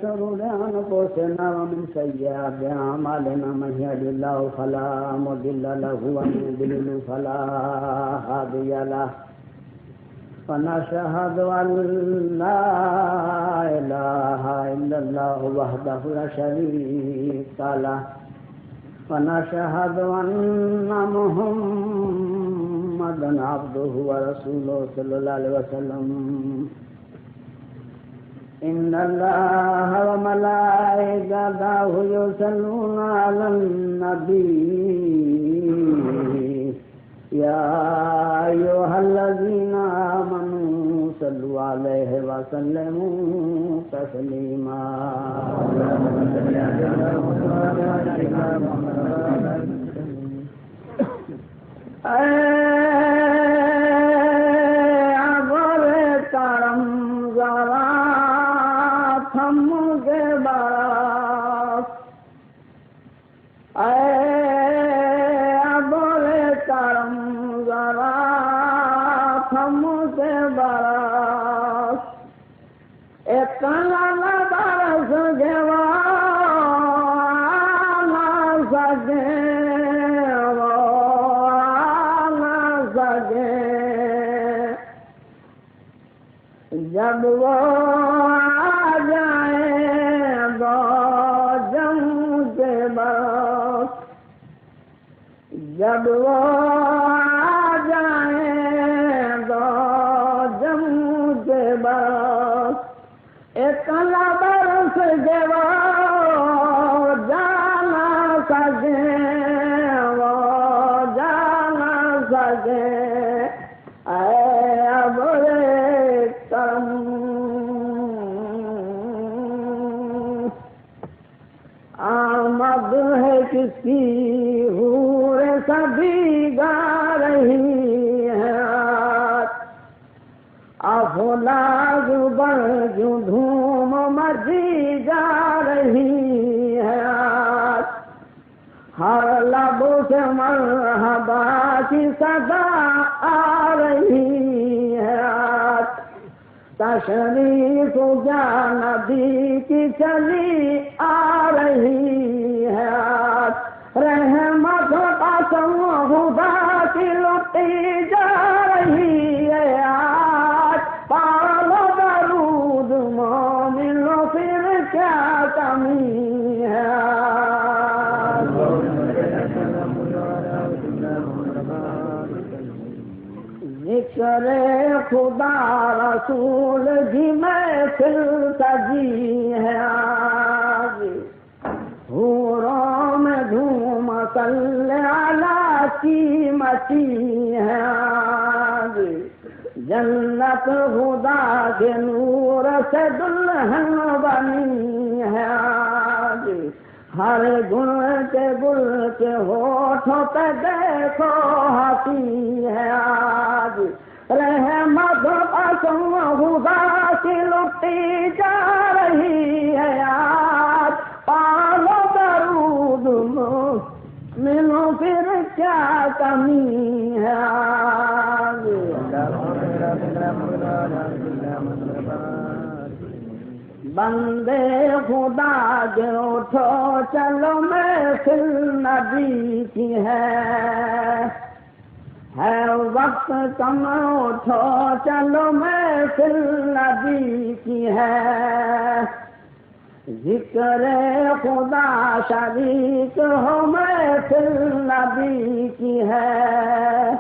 شرور أنفسنا ومن سيئات أعمالنا من يهد الله فلا مضل له ومن يضلل فلا هادي له ونشهد أن لا إله إلا الله وحده لا شريك له ونشهد أن محمدا عبده ورسوله صلى الله عليه وسلم إن الله وملائكته يصلون على النبي يا أيها الذين آمنوا صلوا عليه وسلموا تسليما جب وہ آ جائیں دو جم کے برس جب وہ آ جائیں دو جم کے برس اتنا برس کے وہ جانا سکیں وہ جانا سکیں آمد ہے کسی حور سبھی گا رہی ہے افلاک بڑھ جو دھوم مچی جا رہی ہے ہر لب سے مرحبا کی صدا آ رہی ہے تشریف جا نبی کی چلی آ رہی ہے رحمت قسم خدا کی لٹی جا رہی ہے پالو درود مومنو پھر کیا کمی ہے ذکر خدا رسول کی محفل سجی ہے آج حوروں میں دھوم صلی اللہ کی مچی ہے آج جنت خدا کے نور سے دلہن بنی ہے آج ہر گل کے ہوٹھوں پہ دیکھو ہنسی ہے آج رحمت قسم خدا کی لٹی جا رہی ہے آج پالو درود ملو پھر کیا کمی ہے آج بندے خدا کے اٹھو چلو محفل نبی کی ہے وقت کم اٹھو چلو محفل نبی کی ہے ذکر خدا شریک ہو محفل نبی کی ہے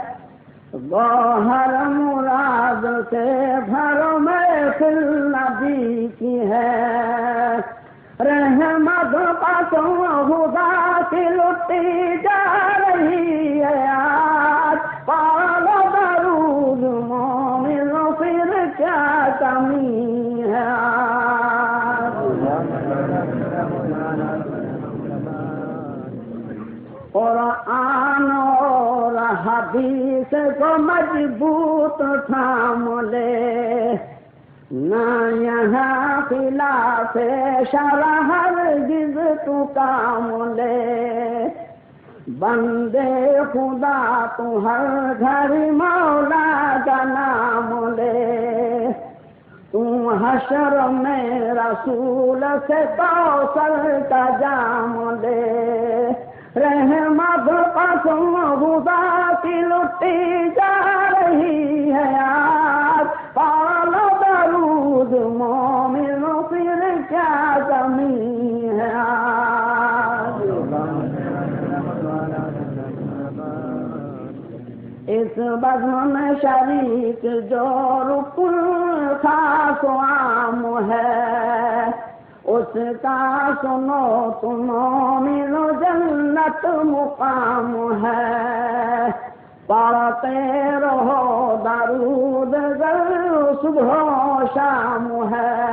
گوہر مراد سے بھرو محفل نبی کی ہے رحمت قسم خدا کی لٹی جا رہی ہے آج پالو درود مومنو پھر کیا کمی ہے قرآن اور حدیث کو مضبوط تھام لے نہ یہاں خلاف شرع ہرگز تو کام لے بندے خدا تو ہر گھر مولا کا نام لے تو حشر میں رسول سے کوثر کا جام لے، رحمت قسم خدا کی لٹی جا رہی ہے آج، پالو درود مومن پھر کیا کمی ہے آج۔ اس بزم میں شریک جو رکن خاص و عام ہے، اس کا سنو تم مومن جنت مقام ہے، پڑھتے رہو درود گر صبح و شام ہے،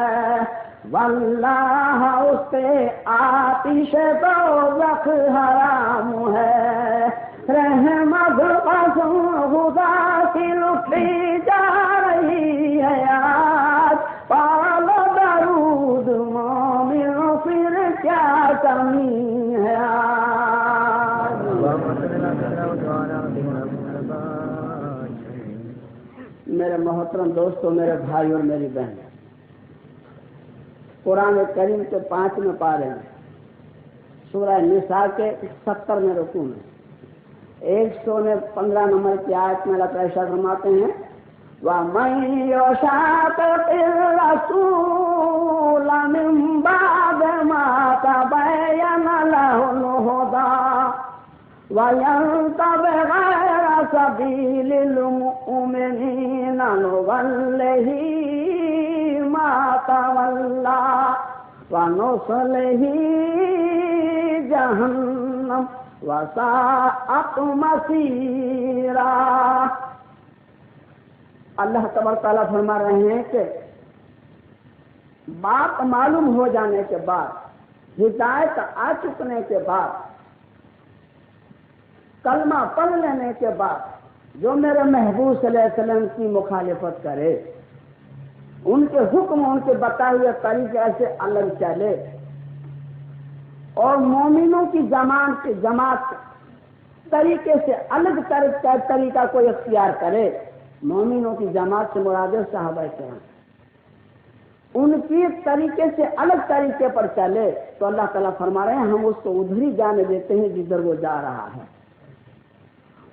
واللہ اس پہ آتش دوزخ حرام ہے، رحمت قسم خدا کی لٹی جا رہی ہے آج، پالو درود مومن پھر کیا کمی ہے آج۔ میرے محترم دوستو، میرے بھائی اور میری بہن، قرآن کریم کے 5ویں پارے میں سورہ نساء کے 70 میں رکوع میں 115 نمبر کی آیت میں اللہ تعالیٰ ارشاد فرماتے ہیں، وَمَن يُشَاقِقِ الرَّسُولَ مِن بَعْدِ مَا تَبَيَّنَ لَهُ الْهُدَىٰ وَيَتَّبِعْ غَيْرَ سَبِيلِ الْمُؤْمِنِينَ نُوَلِّهِ مَا تَوَلَّىٰ وَنُصْلِهِ جَهَنَّمَ وَسَاءَتْ مَصِيرًا۔ اللہ تبارک تعالیٰ فرما رہے ہیں کہ بات معلوم ہو جانے کے بعد، ہدایت آ چکنے کے بعد، کلمہ پڑھ لینے کے بعد جو میرے محبوب صلی اللہ علیہ وسلم کی مخالفت کرے، ان کے حکم، ان کے بتائے ہوئے طریقے سے الگ چلے اور مومنوں کی جماعت طریقے سے الگ طریقہ کوئی اختیار کرے، مومنوں کی جماعت سے مراد صحابہ کرام، ان کی طریقے سے الگ طریقے پر چلے تو اللہ تعالیٰ فرما رہے ہیں ہم اس کو ادھر ہی جانے دیتے ہیں جدھر وہ جا رہا ہے،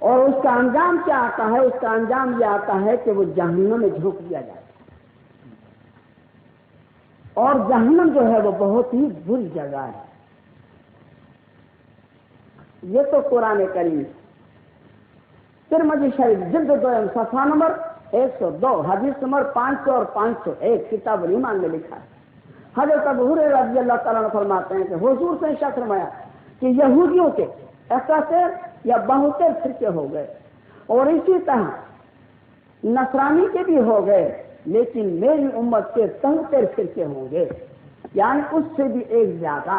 اور اس کا انجام کیا آتا ہے؟ اس کا انجام یہ آتا ہے کہ وہ جہنم میں جھونک دیا جاتا ہے، اور جہنم جو ہے وہ بہت ہی بری جگہ ہے۔ یہ تو قرآن کریم ترمذی شریف جلد 2 صفحہ نمبر 102 حدیث نمبر 500 اور 501 کتاب الایمان میں لکھا ہے۔ حضرت ابو ہریرہ رضی اللہ تعالیٰ عنہ فرماتے ہیں کہ حضور سے شخص فرمایا کہ یہودیوں کے 71 یا 72 فرقے ہو گئے، اور اسی طرح نصرانی کے بھی ہو گئے، لیکن میری امت کے 73 فرقے ہوں گے، یعنی اس سے بھی ایک زیادہ،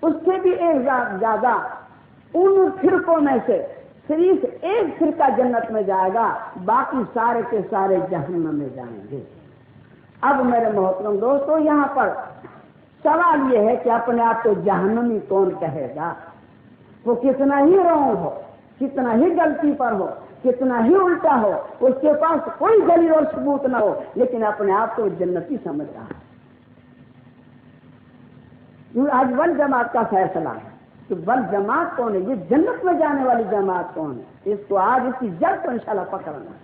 اس سے بھی ایک زیادہ۔ ان فرقوں میں سے صرف ایک فرقہ جنت میں جائے گا، باقی سارے کے سارے جہنم میں جائیں گے۔ اب میرے محترم دوستو، یہاں پر سوال یہ ہے کہ اپنے آپ کو جہنمی کون کہے گا؟ وہ کتنا ہی رونگ ہو، کتنا ہی غلطی پر ہو، کتنا ہی الٹا ہو، اس کے پاس کوئی دلیل اور ثبوت نہ ہو، لیکن اپنے آپ کو جنتی سمجھ رہا ہے۔ آج والجماعت کا فیصلہ ہے کہ والجماعت کون ہے، یہ جنت میں جانے والی جماعت کون ہے، اس کو آج اس کی جڑ کو انشاءاللہ پکڑنا ہے،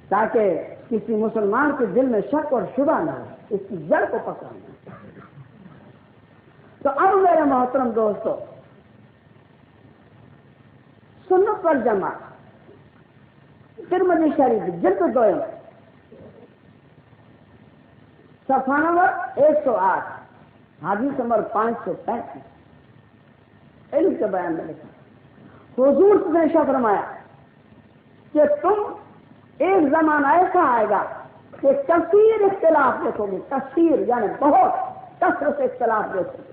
تاکہ کسی مسلمان کے دل میں شک اور شبہ نہ ہو، اس کی جڑ کو پکڑنا ہے۔ تو اب میرے محترم دوستو، سنت والجماعت ترمذی شریف جلد 2 صفحہ نمبر 108 حدیث نمبر 535 علم کے بیان میں لکھا، حضور نے فرمایا کہ تم ایک زمانہ ایسا آئے گا کہ کثیر اختلاف دیکھو گے، کثیر یعنی بہت کثرت سے اختلاف دیکھو گے،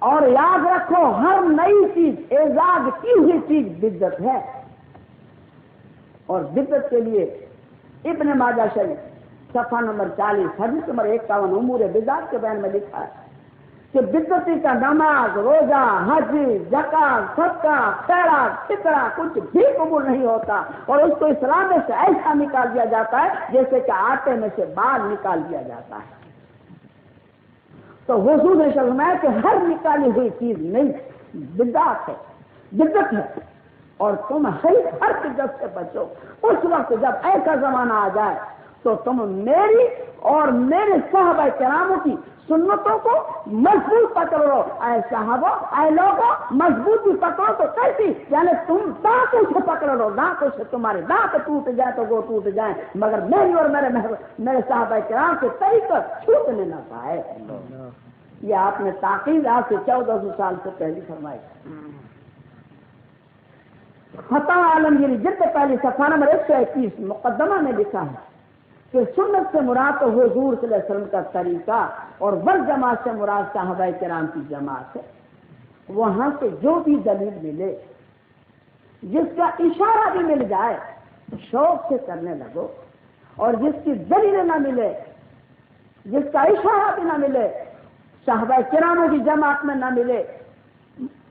اور یاد رکھو ہر نئی چیز، ایجاد کی ہوئی چیز بدعت ہے، اور بدعت کے لیے ابن ماجہ شریف صفحہ نمبر 40 حدیث نمبر 51 امور بدعت کے بیان میں لکھا ہے کہ بدعتی کا نماز، روزہ، حج، زکات، صدقہ، خیرات، فطرہ کچھ بھی قبول نہیں ہوتا، اور اس کو اسلام میں سے ایسا نکال دیا جاتا ہے جیسے کہ آٹے میں سے بال نکال دیا جاتا ہے۔ تو حضور نے فرمایا کہ ہر نکالی ہوئی چیز نہیں، بدعت ہے، بدعت ہے، اور تم ہر بدعت سے بچو۔ اس وقت جب ایسا زمانہ آ جائے تو تم میری اور میرے صحابہ کراموں کی سنتوں کو مضبوط پکڑو۔ اے صحابہ، اے لوگوں، مضبوطی پکڑو تو کیسی؟ یعنی تم دانتوں سے پکڑ لو، دانتوں سے تمہارے دانت ٹوٹ جائے تو وہ ٹوٹ جائیں، مگر میری اور میرے صحابہ کرام کے طریقے چھوٹنے نہ پائے۔ یہ آپ نے تاکید آج سے 1400 سال سے پہلے فرمائی۔ فتح عالمگیر جلد پہلی صفحہ نمبر 121 مقدمہ میں لکھا ہے کہ سنت سے مراد تو حضور صلی اللہ علیہ وسلم کا طریقہ، اور والجماعت سے مراد صحابہ کرام کی جماعت ہے۔ وہاں سے جو بھی دلیل ملے، جس کا اشارہ بھی مل جائے، شوق سے کرنے لگو، اور جس کی دلیل نہ ملے، جس کا اشارہ بھی نہ ملے، صحابہ کراموں کی جماعت میں نہ ملے،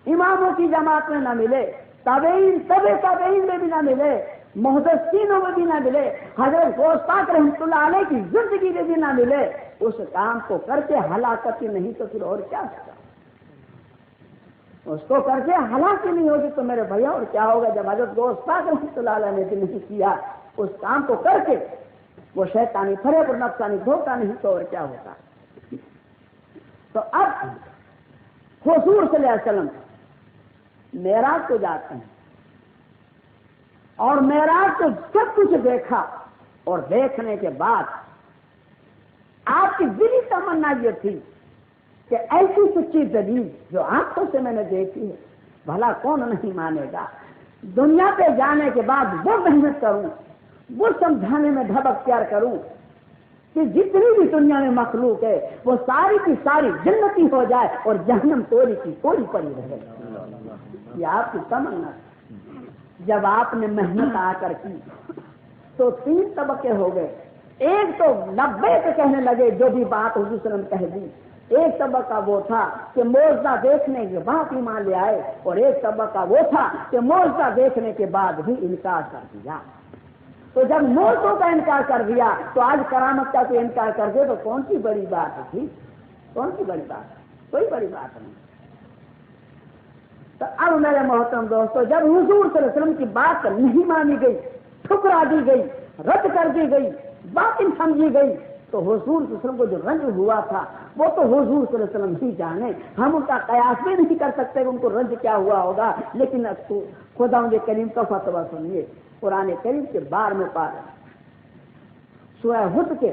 اماموں کی جماعت میں نہ ملے، تابعین میں بھی نہ ملے، محدثینوں میں بھی نہ ملے، حضرت غوث پاک رحمۃ اللہ علیہ کی زندگی میں بھی نہ ملے، اس کام کو کر کے ہلاکت ہی نہیں تو پھر اور کیا ہوگا؟ اس کو کر کے ہلاکت نہیں ہوگی تو میرے بھیا اور کیا ہوگا؟ جب حضرت غوث پاک رحمۃ اللہ علیہ نے بھی نہیں کیا اس کام کو کر کے، وہ شیطانی فریب اور نفسانی دھوکہ نہیں تو اور کیا ہوگا؟ تو اب حضور صلی اللہ علیہ وسلم معراج کو جاتے ہیں، اور معراج کو سب کچھ دیکھا، اور دیکھنے کے بعد آپ کی دلی تمنا یہ تھی کہ ایسی سچی دلیل جو آنکھوں سے میں نے دیکھی ہے بھلا کون نہیں مانے گا؟ دنیا پہ جانے کے بعد وہ محنت کروں، وہ سمجھانے میں دھب اختیار کروں کہ جتنی بھی دنیا میں مخلوق ہے وہ ساری کی ساری جنتی ہو جائے اور جہنم توری کی توری پڑی رہے۔ یہ آپ کی تمنا ہے۔ جب آپ نے محنت آ کر کی تو 3 طبقے ہو گئے۔ ایک تو لبیک کہنے لگے جو بھی بات حضور صلی اللہ علیہ وسلم کہہ دی، ایک طبقہ وہ تھا کہ معجزہ دیکھنے کے بعد ایمان لے آئے، اور ایک طبقہ وہ تھا کہ معجزہ دیکھنے کے بعد بھی انکار کر دیا۔ تو جب معجزوں کا انکار کر دیا تو آج کرامت کا کوئی انکار کر دے تو کون سی بڑی بات تھی؟ کون سی بڑی بات؟ کوئی بڑی بات نہیں۔ تو اب میرے محترم دوستو، جب حضور صلی اللہ علیہ وسلم کی بات نہیں مانی گئی، ٹھکرا دی گئی، رد کر دی گئی، باطل سمجھی گئی، تو حضور صلی اللہ علیہ وسلم کو جو رنج ہوا تھا وہ تو حضور صلی اللہ علیہ وسلم ہی جانے، ہم ان کا قیاس بھی نہیں کر سکتے کہ ان کو رنج کیا ہوا ہوگا۔ لیکن خداوند کریم کا فتویٰ سنیے، قرآن کریم کے 12ویں پارہ سورہ ہود کے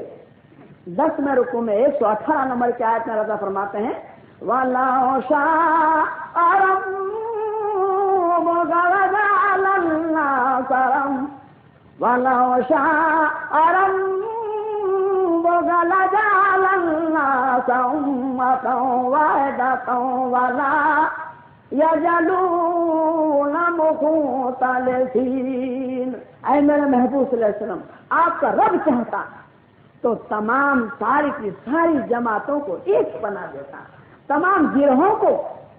10ویں رکوع میں 118 نمبر کی آیت میں رضا فرماتے ہیں وَلَوْ شَاءَ رَبُّكَ لَجَعَلَ النَّاسَ وَلَوْ شَاءَ رَبُّكَ لَجَعَلَ النَّاسَ أُمَّةً وَاحِدَةً وَلَا يَزَالُونَ مُخْتَلِفِينَ۔ اے میرے محبوب صلی اللہ علیہ وسلم، آپ کا رب چاہتا تو تمام ساری کی ساری جماعتوں کو ایک بنا دیتا، تمام گروہوں کو،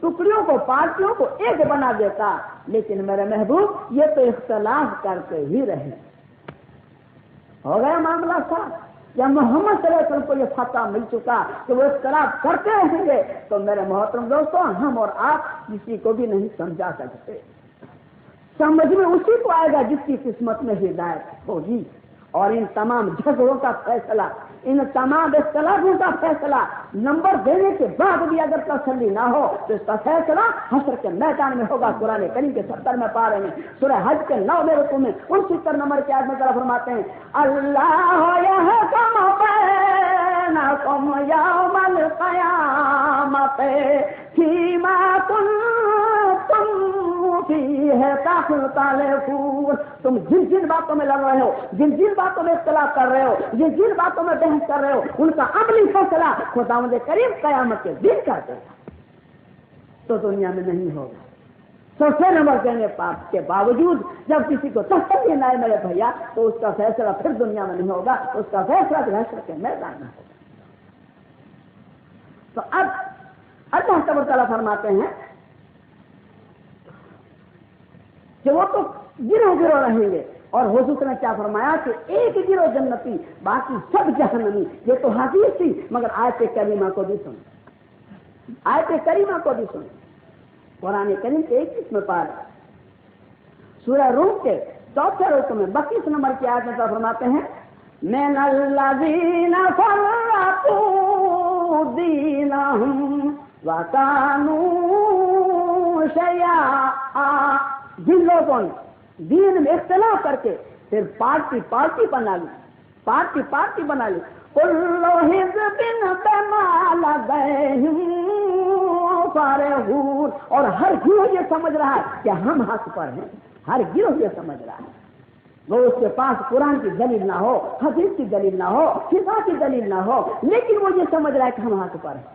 ٹکڑیوں کو، پارٹیوں کو ایک بنا دیتا، لیکن میرے محبوب یہ تو اختلاف کرتے ہی رہے۔ ہو گیا معاملہ صاحب؟ یا محمد صلی اللہ علیہ وسلم کو یہ فتح مل چکا کہ وہ اختلاف کرتے رہیں گے، تو میرے محترم دوستوں ہم اور آپ کسی کو بھی نہیں سمجھا سکتے۔ سمجھ میں اسی کو آئے گا جس کی قسمت میں ہدایت ہوگی، اور ان تمام جھگڑوں کا فیصلہ، ان تمام اختلافوں کا فیصلہ نمبر دینے کے بعد بھی اگر تسلی نہ ہو تو اس کا فیصلہ حشر کے میدان میں ہوگا۔ قرآن کریم کے 70 میں پارے میں سورہ حج کے 9ویں رکوع میں 69 نمبر کی آیت میں ذرا فرماتے ہیں اللہ یحکم بینکم یوم القیامۃ فیما کنتم فیہ تختلفون۔ تم جن باتوں میں لڑ رہے ہو، جن باتوں میں اختلاف کر رہے ہو، جن باتوں میں بحث کر رہے ہو، ان کا عملی فیصلہ خداوند کریم قیامت کے دن کر دے گا، تو دنیا میں نہیں ہوگا۔ 100 نمبر دینے کے باوجود جب کسی کو تسلی نہ آئے میرے بھیا تو اس کا فیصلہ پھر دنیا میں نہیں ہوگا، اس کا فیصلہ حشر کے میدان میں ہوگا۔ تو اب اللہ تبارک و تعالیٰ فرماتے ہیں کہ وہ تو گروہ گروہ رہیں گے، اور حضور نے کیا فرمایا کہ ایک گروہ جنتی باقی سب جہنمی. یہ تو حدیث تھی، مگر آیت کریمہ کو بھی سن، آیت کریمہ کو بھی سن. قرآن کریم کے 21 میں پار سورہ روم کے 4 رکوع میں 32 نمبر کی آیت میں فرماتے ہیں من الذین فرقوا دینہم وکانوا شیعا، جن لوگوں نے دین میں اختلاف کر کے پھر پارٹی بنا لی، پارٹی بنا لی. کل حزب بما لدیہم فارغون، اور ہر گروہ یہ سمجھ رہا ہے کہ ہم حق پر ہیں. ہر گروہ یہ سمجھ رہا ہے، وہ اس کے پاس قرآن کی دلیل نہ ہو، حدیث کی دلیل نہ ہو، فقہ کی دلیل نہ ہو، لیکن وہ یہ سمجھ رہا ہے کہ ہم حق پر ہیں.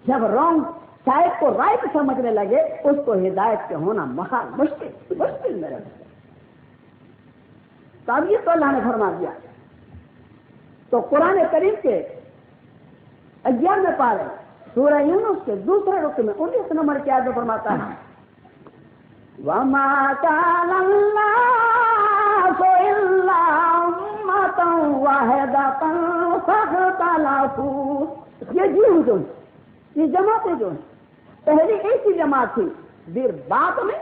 جب رانگ شاید کو رائٹ سمجھنے لگے اس کو ہدایت کے ہونا مشکل میرے. تو اب یہ تو اللہ نے فرما دیا. تو قرآن کریم کے 11 پارے سورہ یونس کے 2 رکوع میں 19 نمبر کی آیت میں فرماتا ہے وَمَا كَانَ النَّاسُ إِلَّا أُمَّةً وَاحِدَةً فَاخْتَلَفُوا. یہ جماعتیں جو ہیں پہلی ایک ہی جماعت تھی، پھر بعد میں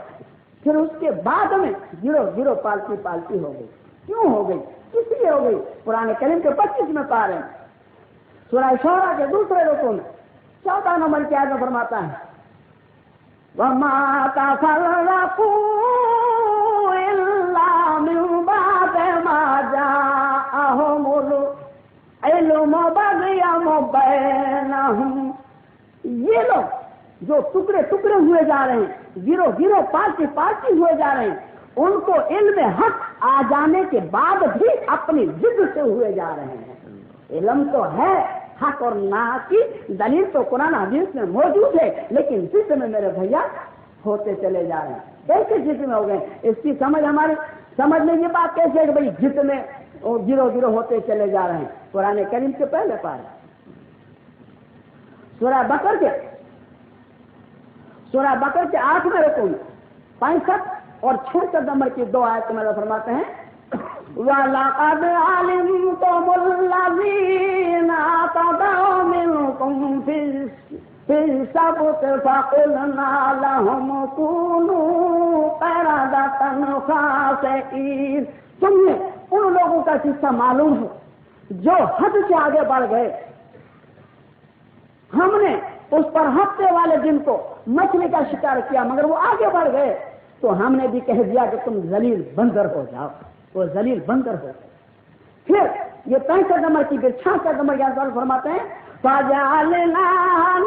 پھر اس کے بعد میں گروہ پالتی ہو گئی. کیوں ہو گئی؟ کس لیے ہو گئی؟ قرآن کریم کے 25 میں پا رہے ہیں سورہ شورى کے 2 رکوع میں 14 نمبر کی آیت میں فرماتا ہے وَمَا تَفَرَّقُوا إِلَّا مِن بَعْدِ مَا جَاءَهُمُ الْعِلْمُ بَغْيًا بَيْنَهُمْ. یہ لوگ جو ٹکڑے ہوئے جا رہے ہیں، گروہ پارٹی ہوئے جا رہے ہیں، ان کو علم حق آ جانے کے بعد بھی اپنی ضد سے ہوئے جا رہے ہیں. علم تو ہے حق اور نہ کی دلیل تو قرآن حدیث میں موجود ہے، لیکن ضد میں میرے بھیا ہوتے چلے جا رہے ہیں. کیسے ضد میں ہو گئے؟ اس کی سمجھ میں یہ بات کیسے ہے کہ بھائی ضد میں گروہ ہوتے چلے جا رہے ہیں. قرآن کریم کے پہلے پارے سورہ بقرہ کے 8 رکوع میں 65 اور 66 نمبر کی 2 آیت میں فرماتے ہیں وَلَقَدْ عَلِمْتُمُ الَّذِينَ اعْتَدَوْا مِنْكُمْ فِي السَّبْتِ فَقُلْنَا لَهُمْ كُونُوا قِرَدَةً خَاسِئِينَ. تمہیں ان لوگوں کا قصہ معلوم ہے جو حد سے آگے بڑھ گئے. ہم نے اس پر ہفتے والے دن کو مچھلی کا شکار کیا مگر وہ آگے بڑھ گئے، تو ہم نے بھی کہہ دیا کہ تم ذلیل بندر ہو جاؤ. وہ ذلیل بندر ہو. پھر یہ 65 نمبر کی 66 نمبر کے اندر فرماتے ہیں فَجَعَلْنَا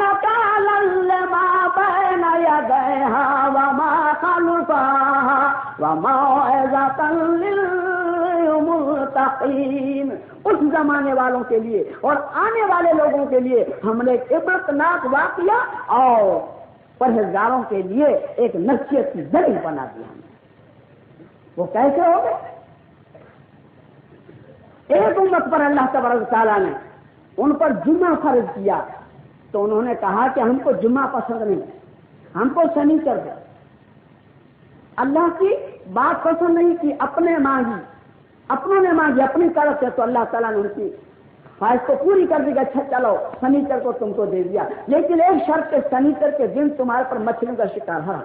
نَكَالًا لِمَا بَيْنَ يَدَيْهَا وَمَا خَلْفَهَا وَمَوْعِظَةً لِلْمُتَّقِينَ. اس زمانے والوں کے لیے اور آنے والے لوگوں کے لیے ہم نے ایک عبرتناک واقعہ اور پرہیزگاروں کے لیے ایک نصیحت کی دلیل بنا دی. ہم نے وہ کیسے ہو گئے؟ ایک امت پر اللہ تبارک و تعالیٰ نے ان پر جمعہ فرض کیا تو انہوں نے کہا کہ ہم کو جمعہ پسند نہیں، ہم کو شنیچر دے. اللہ کی بات پسند نہیں کی، اپنوں نے مانگی اپنی طرف سے، تو اللہ تعالیٰ نے ان کی خواہش کو پوری کر دی کہ اچھا چلو شنیچر کو تم کو دے دیا، لیکن ایک شرط کے شنیچر کے دن تمہارے پر مچھلیوں کا شکار ہے.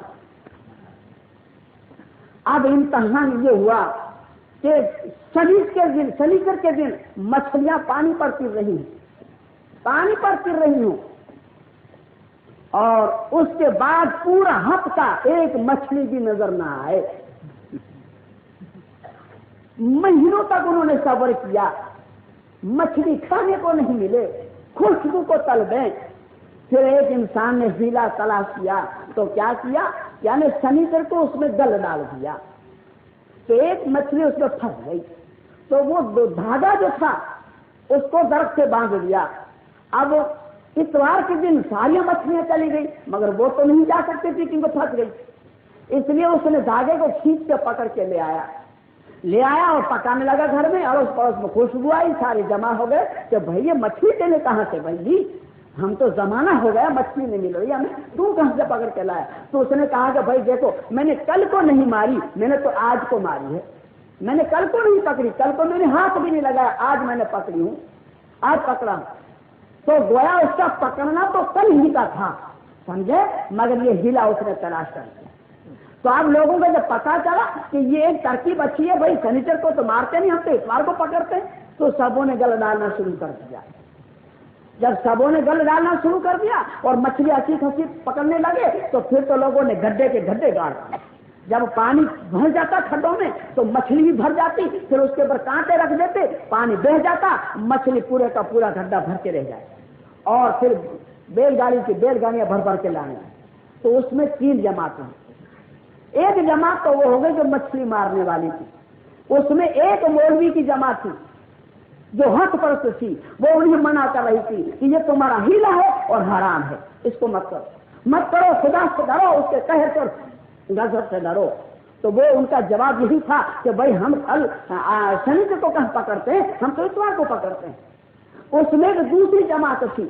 اب امتحان یہ ہوا کہ شنیچر کے دن مچھلیاں پانی پر گر رہی ہوں، اور اس کے بعد پورا ہفتہ ایک مچھلی بھی نظر نہ آئے. مہینوں تک انہوں نے صبر کیا، مچھلی کھانے کو نہیں ملے، خوشبو کو طلبیں. پھر ایک انسان نے ہیلا تلاش کیا تو کیا کیا، یعنی شنیچر کو اس میں گل ڈال دیا تو ایک مچھلی اس میں پھنس گئی. تو وہ دھاگا جو تھا اس کو درخت سے باندھ دیا. اب اتوار کے دن ساری مچھلیاں چلی گئی مگر وہ تو نہیں جا سکتی تھی کیونکہ پھنس گئی. اس لیے اس نے دھاگے کو کھینچ کے پکڑ کے لے آیا اور پکانے لگا گھر میں. اور اس پڑوس میں خوشبو آئی، سارے جمع ہو گئے کہ بھائی یہ مچھلی تینے کہاں سے بھائی؟ ہم تو زمانہ ہو گیا مچھلی نہیں مل رہی ہمیں، تو کہاں سے پکڑ کے لایا؟ تو اس نے کہا کہ بھائی دیکھو میں نے کل کو نہیں ماری، میں نے تو آج کو ماری ہے، میں نے کل کو نہیں پکڑی، کل کو میں نے ہاتھ بھی نہیں لگایا، آج میں نے پکڑی ہوں، آج پکڑا ہوں۔ تو گویا اس کا پکڑنا تو کل ہی کا تھا، سمجھے، مگر یہ ہلا اس نے تلاش کر دیا۔ تو آپ لوگوں کو جب پتا چلا کہ یہ ایک ترکیب اچھی ہے، بھائی سنیچر کو تو مارتے نہیں، ہم تو اتوار کو پکڑتے ہیں، تو سبوں نے گل ڈالنا شروع کر دیا۔ جب سبوں نے گل ڈالنا شروع کر دیا اور مچھلی اچھی خاصی پکڑنے لگے تو پھر تو لوگوں نے گڈھے کے گڈھے گاڑ دیے۔ جب پانی بھر جاتا کھڈوں میں تو مچھلی بھی بھر جاتی، پھر اس کے اوپر کانٹے رکھ دیتے، پانی بہہ جاتا، مچھلی پورے کا پورا گڈھا بھر کے رہ جائے، اور پھر بیل گاڑیاں بھر بھر کے لانے۔ تو اس میں 3 جماعتیں، ایک جماعت تو وہ ہو گئی جو مچھلی مارنے والی تھی، اس میں ایک مولوی کی جماعت تھی جو حق پرست تھی، وہ انہیں منع کر رہی تھی کہ یہ تمہارا ہیلا ہے اور حرام ہے، اس کو مت کرو، خدا سے ڈرو، اس کے قہر سے غضب سے ڈرو۔ تو وہ ان کا جواب یہی تھا کہ بھائی ہم کل شنیچر کو کہاں پکڑتے ہیں، ہم تو اتوار کو پکڑتے ہیں۔ اس میں ایک دوسری جماعت تھی،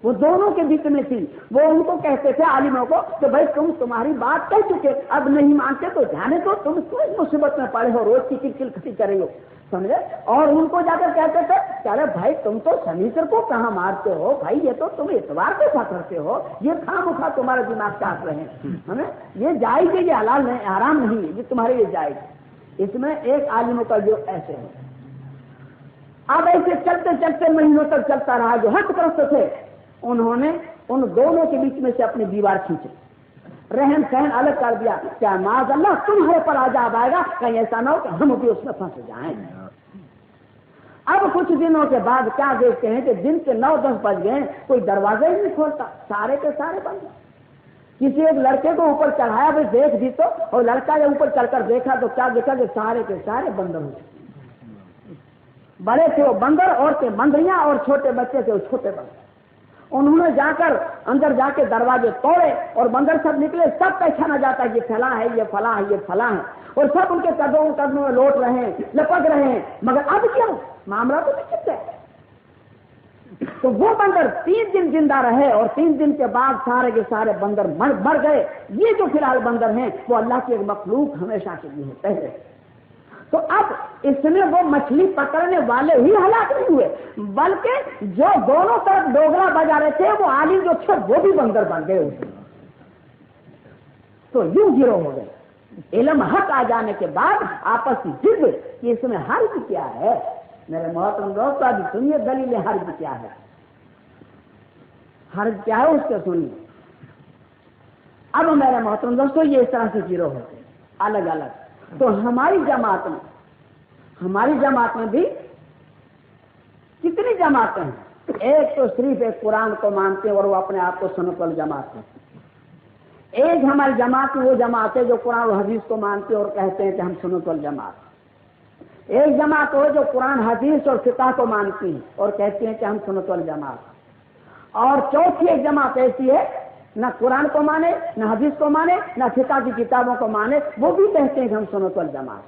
وہ دونوں کے بیچ میں تھی، وہ ان کو کہتے تھے عالموں کو کہ بھائی تمہاری بات کہہ چکے، اب نہیں مانتے تو جانے دو، تم کیوں مصیبت میں پڑے ہو، روز کی کل کھٹی کرے ہو، سمجھے۔ اور ان کو جا کر کہتے تھے کہ ارے بھائی تم تو شنیچر کو کہاں مارتے ہو بھائی، یہ تو تم اتوار کو پکڑتے ہو، یہ خواہ تمہارے دماغ چاٹ رہے ہیں، ہمیں یہ جائز ہے، یہ حلال نہیں، حرام نہیں ہے، یہ تمہارے لیے جائز ہے۔ اس میں ایک عالموں کا جو ایسے ہے۔ اب ایسے چلتے چلتے مہینوں تک چلتا رہا، جو حق پرست تھے انہوں نے ان دونوں کے بیچ میں سے اپنی دیوار کھینچی، رہن سہن الگ کر دیا، کیا معاذ اللہ تمہارے پر عذاب آئے گا، کہیں ایسا نہ ہو کہ ہم بھی اس میں پھنس جائیں۔ اب کچھ دنوں کے بعد کیا دیکھتے ہیں کہ دن کے 9-10 بج گئے، کوئی دروازے ہی نہیں کھولتا، سارے کے سارے بند۔ کسی ایک لڑکے کو اوپر چڑھایا، بھائی دیکھ بھی تو، اور لڑکا جب اوپر چڑھ کر دیکھا تو کیا دیکھا کہ سارے کے سارے بندر ہوئے، بڑے تھے وہ بندر، عورتیں بندریاں، اور چھوٹے بچے تھے وہ چھوٹے بندر۔ انہوں نے جا کر اندر جا کے دروازے توڑے اور بندر سب نکلے، سب پہچانا جاتا ہے یہ فلاں ہے، یہ فلاں ہے، یہ فلاں ہے، اور سب ان کے قدموں میں لوٹ رہے ہیں، لپک رہے ہیں، مگر اب کیا معاملہ تو نہیں چلتا ہے۔ تو وہ بندر 3 دن زندہ رہے، اور 3 دن کے بعد سارے کے سارے بندر مر گئے۔ یہ جو فی الحال بندر ہیں وہ اللہ کی ایک مخلوق ہمیشہ کے لیے ہے پہلے۔ تو اب اس میں وہ مچھلی پکڑنے والے ہی ہلاک نہیں ہوئے، بلکہ جو دونوں طرف ڈوگرا بجا رہے تھے وہ عالم جو تھے وہ بھی بندر بن گئے ہوئے۔ تو یوں گروہ ہو گئے۔ علم حق آ جانے کے بعد آپس کی ضد کہ اس میں حرج کیا ہے، میرے محترم دوست ابھی سنیے دلیل حرج کیا ہے، حرج کیا ہے اس کو سنیے۔ اب میرے محترم دوستوں یہ اس طرح سے گروہ ہوتے الگ الگ۔ تو ہماری جماعت میں بھی کتنی جماعتیں ہیں؟ ایک تو صرف ایک قرآن کو مانتے ہیں اور وہ اپنے آپ کو سنت والجماعت ہیں۔ ایک ہماری جماعت میں وہ جماعت ہے جو قرآن و حدیث کو مانتے اور کہتے ہیں کہ ہم سنت والجماعت۔ ایک جماعت وہ جو قرآن حدیث اور فقہ کو مانتی ہیں اور کہتے ہیں کہ ہم سنت والجماعت۔ اور چوتھی ایک جماعت ایسی ہے نہ قرآن کو مانے، نہ حدیث کو مانے، نہ فقہ کی کتابوں کو مانے، وہ بھی کہتے ہیں کہ ہم سنت والجماعت۔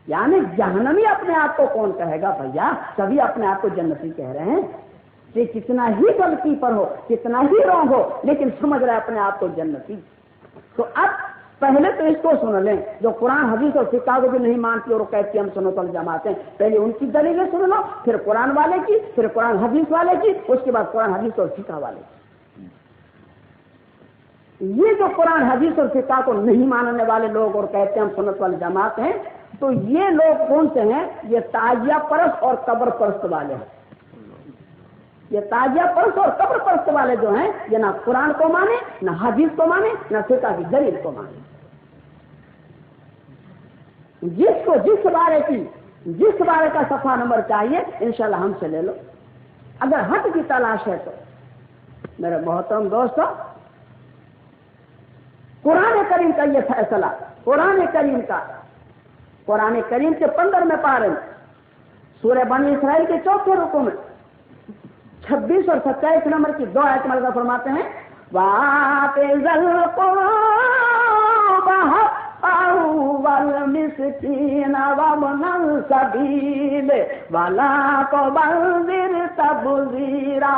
یعنی جہنمی اپنے آپ کو کون کہے گا بھیا، سبھی اپنے آپ کو جنتی کہہ رہے ہیں کہ کتنا ہی غلطی پر ہو، کتنا ہی رونگ ہو، لیکن سمجھ رہے اپنے آپ کو جنتی۔ تو اب پہلے تو اس کو سن لیں جو قرآن حدیث اور فقہ کو بھی نہیں مانتی اور کہتی ہم سنت والجماعت ہیں، پہلے ان کی دلیلیں سن لو، پھر قرآن والے کی، پھر قرآن حدیث والے کی، اس کے بعد قرآن حدیث اور فقہ والے کی۔ یہ جو قرآن حدیث اور فقہ کو نہیں ماننے والے لوگ اور کہتے ہیں ہم سنت والجماعت ہیں، تو یہ لوگ کون سے ہیں؟ یہ تعجیہ پرست اور قبر پرست والے ہیں۔ یہ تعجیہ پرست اور قبر پرست والے جو ہیں یہ نہ قرآن کو مانے، نہ حدیث کو مانے، نہ فقہ کی دلیل کو مانے۔ جس کو جس بارے کا صفحہ نمبر چاہیے انشاءاللہ ہم سے لے لو، اگر حق کی تلاش ہے تو۔ میرے محترم دوستو، قرآن کریم کا یہ فیصلہ، قرآن کریم کے 15 پارے میں سورہ بنی اسرائیل کے 4 رکوع میں 26 اور 27 نمبر کی 2 آیت میں اللہ فرماتے ہیں وَآتِذَ الْقُرْبَى حَقَّهُ وَالْمِسْكِينَ وَابْنَ السَّبِيلِ وَلَا تُبَذِّرْ تَبْذِيرًا۔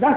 10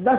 10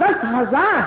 10,000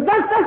10-10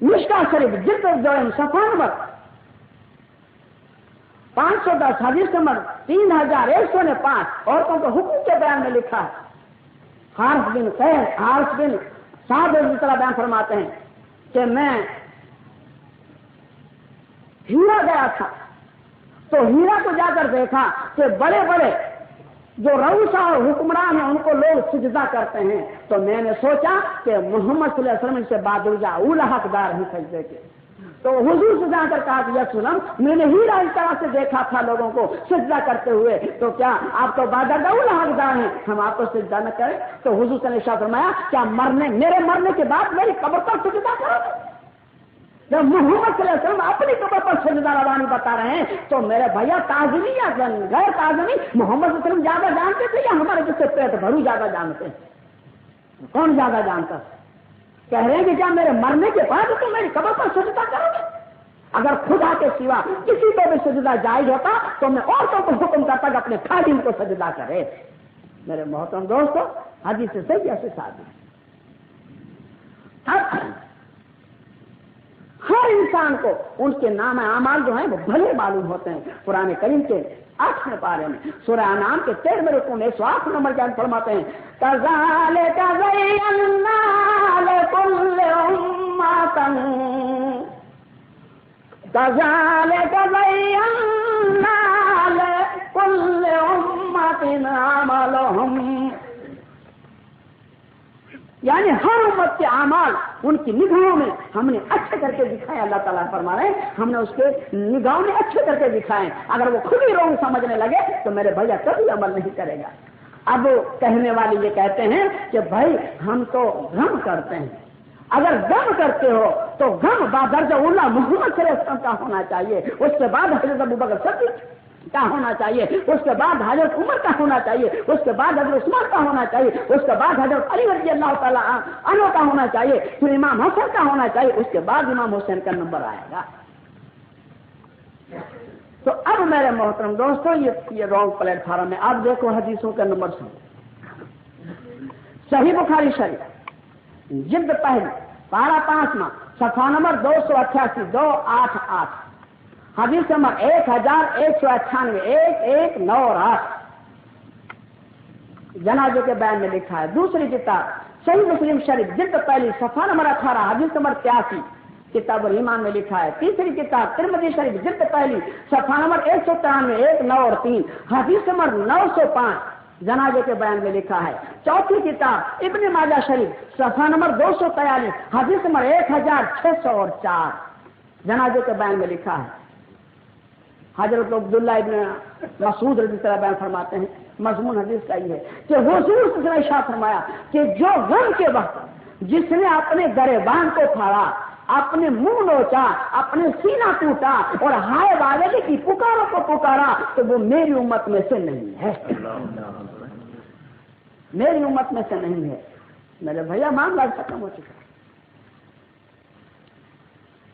مشکا شریف جلد دوئم صفحہ نمبر 510 حدیث نمبر 3105 عورتوں کے حکم کے بیان میں لکھا ہے. حارث بن سعد اس طرح بیان فرماتے ہیں کہ میں ہیرا گیا تھا تو ہیرا کو جا کر دیکھا کہ بڑے بڑے جو رؤسا اور حکمران ہیں ان کو لوگ سجدہ کرتے ہیں، تو میں نے سوچا کہ محمد صلی اللہ علیہ وسلم سے بادرجہ اولا حقدار ہیں سجدے کے. تو حضور سے جا کر کہا کہ یا سلم میں نے ہیرا اس طرح سے دیکھا تھا لوگوں کو سجدہ کرتے ہوئے، تو کیا آپ تو بادرجہ اولا حقدار ہیں، ہم آپ کو سجدہ نہ کریں؟ تو حضور نے ارشاد فرمایا کیا میرے مرنے کے بعد میری قبر پر سجدہ کرو گے؟ جب محمد صلی اللہ علیہ وسلم اپنی قبر پر سجدہ روانی بتا رہے ہیں تو میرے بھیا تعظیمی یا غیر تعظیمی محمد صلی اللہ علیہ وسلم زیادہ جانتے تھے یا ہمارے جس سے پیٹ بھرو زیادہ جانتے ہیں؟ کون زیادہ جانتا؟ کہہ رہے ہیں کہ کیا میرے مرنے کے بعد تو میری قبر پر سجدہ کرو گے؟ اگر خدا کے سوا کسی کو بھی سجدہ جائز ہوتا تو میں عورتوں کو حکم کرتا کہ اپنے خادم کو سجدہ کرے. میرے محترم دوستو حدیث سے صحیح ایسے ساتھ ہر انسان کو ان کے نام اعمال جو ہیں وہ بھلے معلوم ہوتے ہیں. قرآن کریم کے 8ویں پارے میں سورہ انعام کے 13ویں رکوع میں 108 نمبر جان فرماتے ہیں کذالک زینا لکل امۃ کذالک زینا لکل امۃ عملہم، یعنی ہر امت کے اعمال ان کی نگاہوں میں ہم نے اچھے کر کے دکھائے. اللہ تعالیٰ فرما رہے ہیں ہم نے اس کے نگاہوں میں اچھے کر کے دکھائے. اگر وہ خود ہی رونگ سمجھنے لگے تو میرے بھیا کبھی عمل نہیں کرے گا. اب کہنے والے یہ کہتے ہیں کہ بھائی ہم تو غم کرتے ہیں. اگر غم کرتے ہو تو غم بادرجہ اولا محمد صلی اللہ علیہ وسلم کا ہونا چاہیے، اس کے بعد حضرت ابوبکر صدیق کا ہونا چاہیے، اس کے بعد حضرت عمر کا ہونا چاہیے، اس کے بعد حضرت عثمان کا ہونا چاہیے، اس کے بعد حضرت علی رضی اللہ تعالیٰ عنہ کا ہونا چاہیے، پھر امام حسن کا ہونا چاہیے، اس کے بعد امام حسین کا نمبر آئے گا. تو اب میرے محترم دوستو یہ رونگ پلیٹ فارم ہے. آپ دیکھو حدیثوں کا نمبر سن. صحیح بخاری شریف جلد پہلی پارہ 5واں صفحہ نمبر 288 288 حدیث نمبر 1198 1198 جنازے کے بیان میں لکھا ہے. دوسری کتاب صحیح مسلم شریف جلد پہلی صفحہ نمبر 18 حدیث نمبر 83 کتاب الایمان میں لکھا ہے. تیسری کتاب ترمذی شریف جلد پہلی صفحہ نمبر 193 1 9 اور 3 حدیث نمبر 905 جنازے کے بیان میں لکھا ہے. چوتھی کتاب ابن ماجہ شریف صفحہ نمبر 243 حدیث نمبر 1604 جنازے کے بیان میں لکھا ہے. حضرت عبداللہ ابن مسعود رضی اللہ عنہ بیان فرماتے ہیں مضمون حدیث کا یہ ہے کہ حضور نے ارشاد فرمایا کہ جو غم کے وقت جس نے اپنے گریبان کو پھاڑا، اپنے منہ نوچا، اپنے سینہ ٹوٹا اور ہائے والے کی پکاروں کو پکارا تو وہ میری امت میں سے نہیں ہے، میری امت میں سے نہیں ہے. میرے بھیا معاملہ ختم ہو چکا.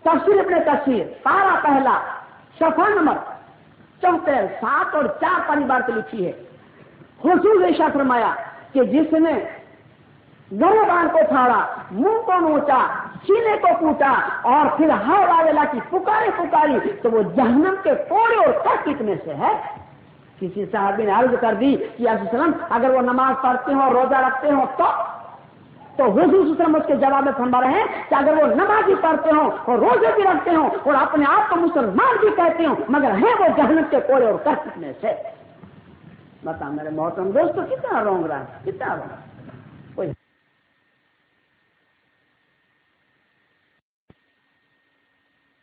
تفسیر ابن کثیر پارہ پہلا صفحہ نمبر 74 7 اور 4 پہلی بار سے لکھی ہے. حضور نے ارشاد فرمایا کہ جس نے گریبان کو پھاڑا، منہ کو نوچا، سینے کو کوٹا اور پھر ہائے والا کی پکاری تو وہ جہنم کے کوڑے اور کٹ میں سے ہے. کسی صحابی نے عرض کر دی کہ وسلم اگر وہ نماز پڑھتے ہوں روزہ رکھتے ہوں تو حضور صلی اللہ علیہ وسلم اس کے جواب میں فرما رہے ہیں کہ اگر وہ نمازی پڑھتے ہوں اور روزے بھی رکھتے ہوں اور اپنے آپ کو مسلمان بھی کہتے ہوں مگر ہیں وہ جہنم کے کوڑے اور کٹ میں سے. بتا میرے محترم دوستو کتنا رونگ رہا ہے، کتنا رونگ.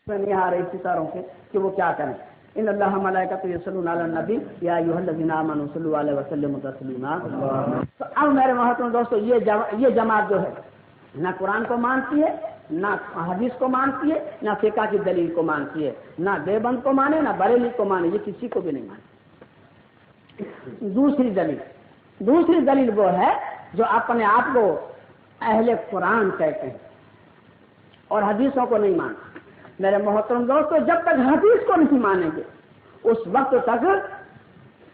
کوئی نہیں آ رہی ستاروں کے کہ وہ کیا کریں. ان اللہ ملائکۃ یصلون علی النبی یا ایھا الذین آمنوا صلوا علیہ وسلم تسلیما. تو اب میرے محترم دوستو یہ جماعت جو ہے نہ قرآن کو مانتی ہے، نہ حدیث کو مانتی ہے، نہ فقہ کی دلیل کو مانتی ہے، نہ دیوبند کو مانے نہ بریلی کو مانے، یہ کسی کو بھی نہیں مانتی. دوسری دلیل وہ ہے جو اپنے آپ کو اہل قرآن کہتے ہیں اور حدیثوں کو نہیں مانتے. میرے محترم دوستو جب تک حدیث کو نہیں مانیں گے اس وقت تک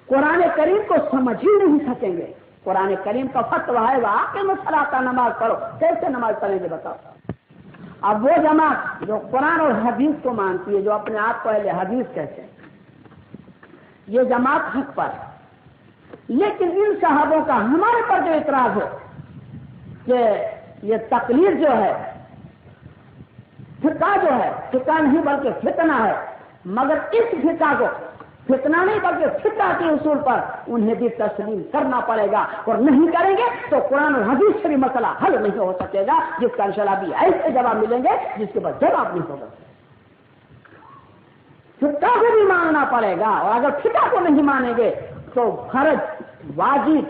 قرآن کریم کو سمجھ ہی نہیں سکیں گے. قرآن کریم کا فتویٰ ہے وہ آ کے مسئلہ نماز پڑھو، کیسے نماز پڑھیں گے بتاؤ. اب وہ جماعت جو قرآن اور حدیث کو مانتی ہے، جو اپنے آپ کو اہل حدیث کہتے ہیں، یہ جماعت حق پر ہے۔ لیکن ان صحابوں کا ہمارے پر جو اعتراض ہے کہ یہ تقلید جو ہے، فقہ جو ہے، فقہ نہیں بلکہ فتنہ ہے، مگر اس فقہ کو فتنہ نہیں بلکہ فقہ کے اصول پر انہیں بھی تسلیم کرنا پڑے گا، اور نہیں کریں گے تو قرآن اور حدیث سے بھی مسئلہ حل نہیں ہو سکے گا، جس کا انشاءاللہ بھی ایسے جواب ملیں گے جس کے بعد جواب نہیں ہوگا۔ فقہ کو بھی ماننا پڑے گا، اور اگر فقہ کو نہیں مانیں گے تو فرض، واجب،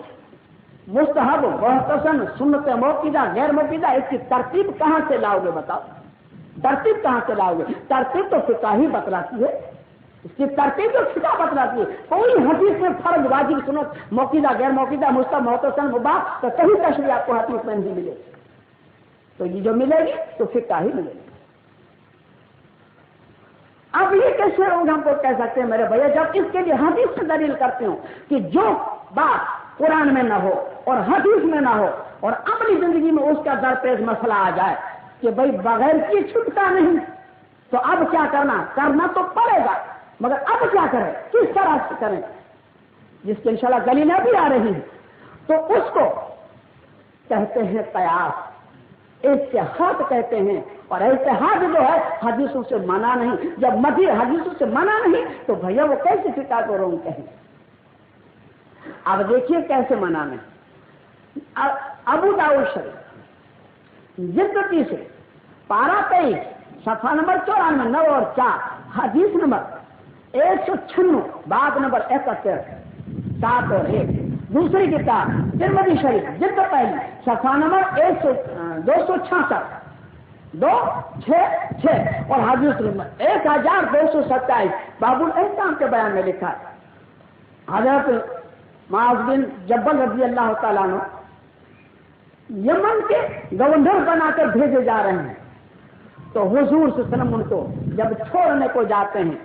مستحب، محتسن، سنت موقدہ، غیر موقدہ، اس کی ترتیب کہاں سے لاؤ گے؟ بتاؤ، ترتیب کہاں سے لاؤ گے؟ ترتیب تو فقہ ہی بتلاتی ہے، اس کی ترتیب تو فقہ بتلاتی ہے۔ کوئی حدیث میں فرض، واجب، سنت موقدہ، غیر موقدہ، مستحب، محتسن، مباح تو صحیح تشریح آپ کو حدیث میں نہیں ملے گی، تو یہ جو ملے گی تو فقہ ہی ملے گی۔ اب یہ کیسے لوگ ہم کو کہہ سکتے ہیں میرے بھیا، جب اس کے لیے حدیث سے دلیل کرتے ہوں کہ جو بات قرآن میں نہ ہو اور حدیث میں نہ ہو، اور اپنی زندگی میں اس کا درپیش مسئلہ آ جائے کہ بھائی بغیر کی چھٹتا نہیں، تو اب کیا کرنا تو پڑے گا، مگر اب کیا کریں، کس طرح سے کریں، جس کی انشاءاللہ دلیلیں بھی آ رہی ہیں، تو اس کو کہتے ہیں قیاس، اجتہاد کہتے ہیں۔ اور اجتہاد جو ہے حدیثوں سے منع نہیں، جب مدی حدیثوں سے منع نہیں تو بھیا وہ کیسے فقہ کو رونگ کہیں؟ اب دیکھیے کیسے منع نہیں۔ ابو داؤد شریف جلد 30 پارہ 23 صفحہ نمبر 94 9 اور 4 حدیث نمبر 196 باب نمبر 71 7 اور 1۔ دوسری کتاب ترمذی شریف جلد پہلی صفحہ نمبر 266 266 اور حدیث نمبر 1227 باب الاحکام کے بیان میں لکھا ہے، حضرت معاذ بن جبل رضی اللہ تعالیٰ عنہ یمن کے گورنر بنا کر بھیجے جا رہے ہیں، تو حضور صلی اللہ علیہ وسلم ان کو جب چھوڑنے کو جاتے ہیں،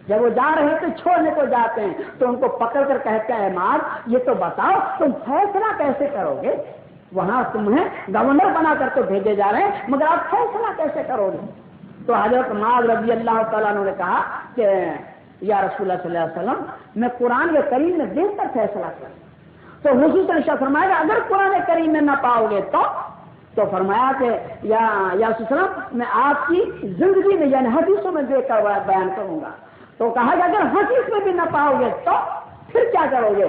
جب وہ جا رہے تھے چھوڑنے کو جاتے ہیں، تو ان کو پکڑ کر کہتے ہیں معاذ یہ تو بتاؤ تم فیصلہ کیسے کرو گے؟ وہاں تمہیں گورنر بنا کر تو بھیجے جا رہے ہیں، مگر آپ فیصلہ کیسے کرو گے؟ تو حضرت معاذ رضی اللہ تعالیٰ عنہ نے کہا کہ یا رسول اللہ صلی اللہ علیہ وسلم میں قرآن کے کریم میں دیکھ کر فیصلہ کروں۔ تو حضور صلی اللہ علیہ وسلم فرمایا اگر قرآن کریم میں نہ پاؤ گے تو فرمایا کہ یا رسول اللہ صلی اللہ علیہ وسلم میں آپ کی زندگی میں یعنی حدیثوں میں دیکھ کر بیان کروں گا۔ تو کہا کہ اگر حدیث میں بھی نہ پاؤ گے تو پھر کیا کرو گے؟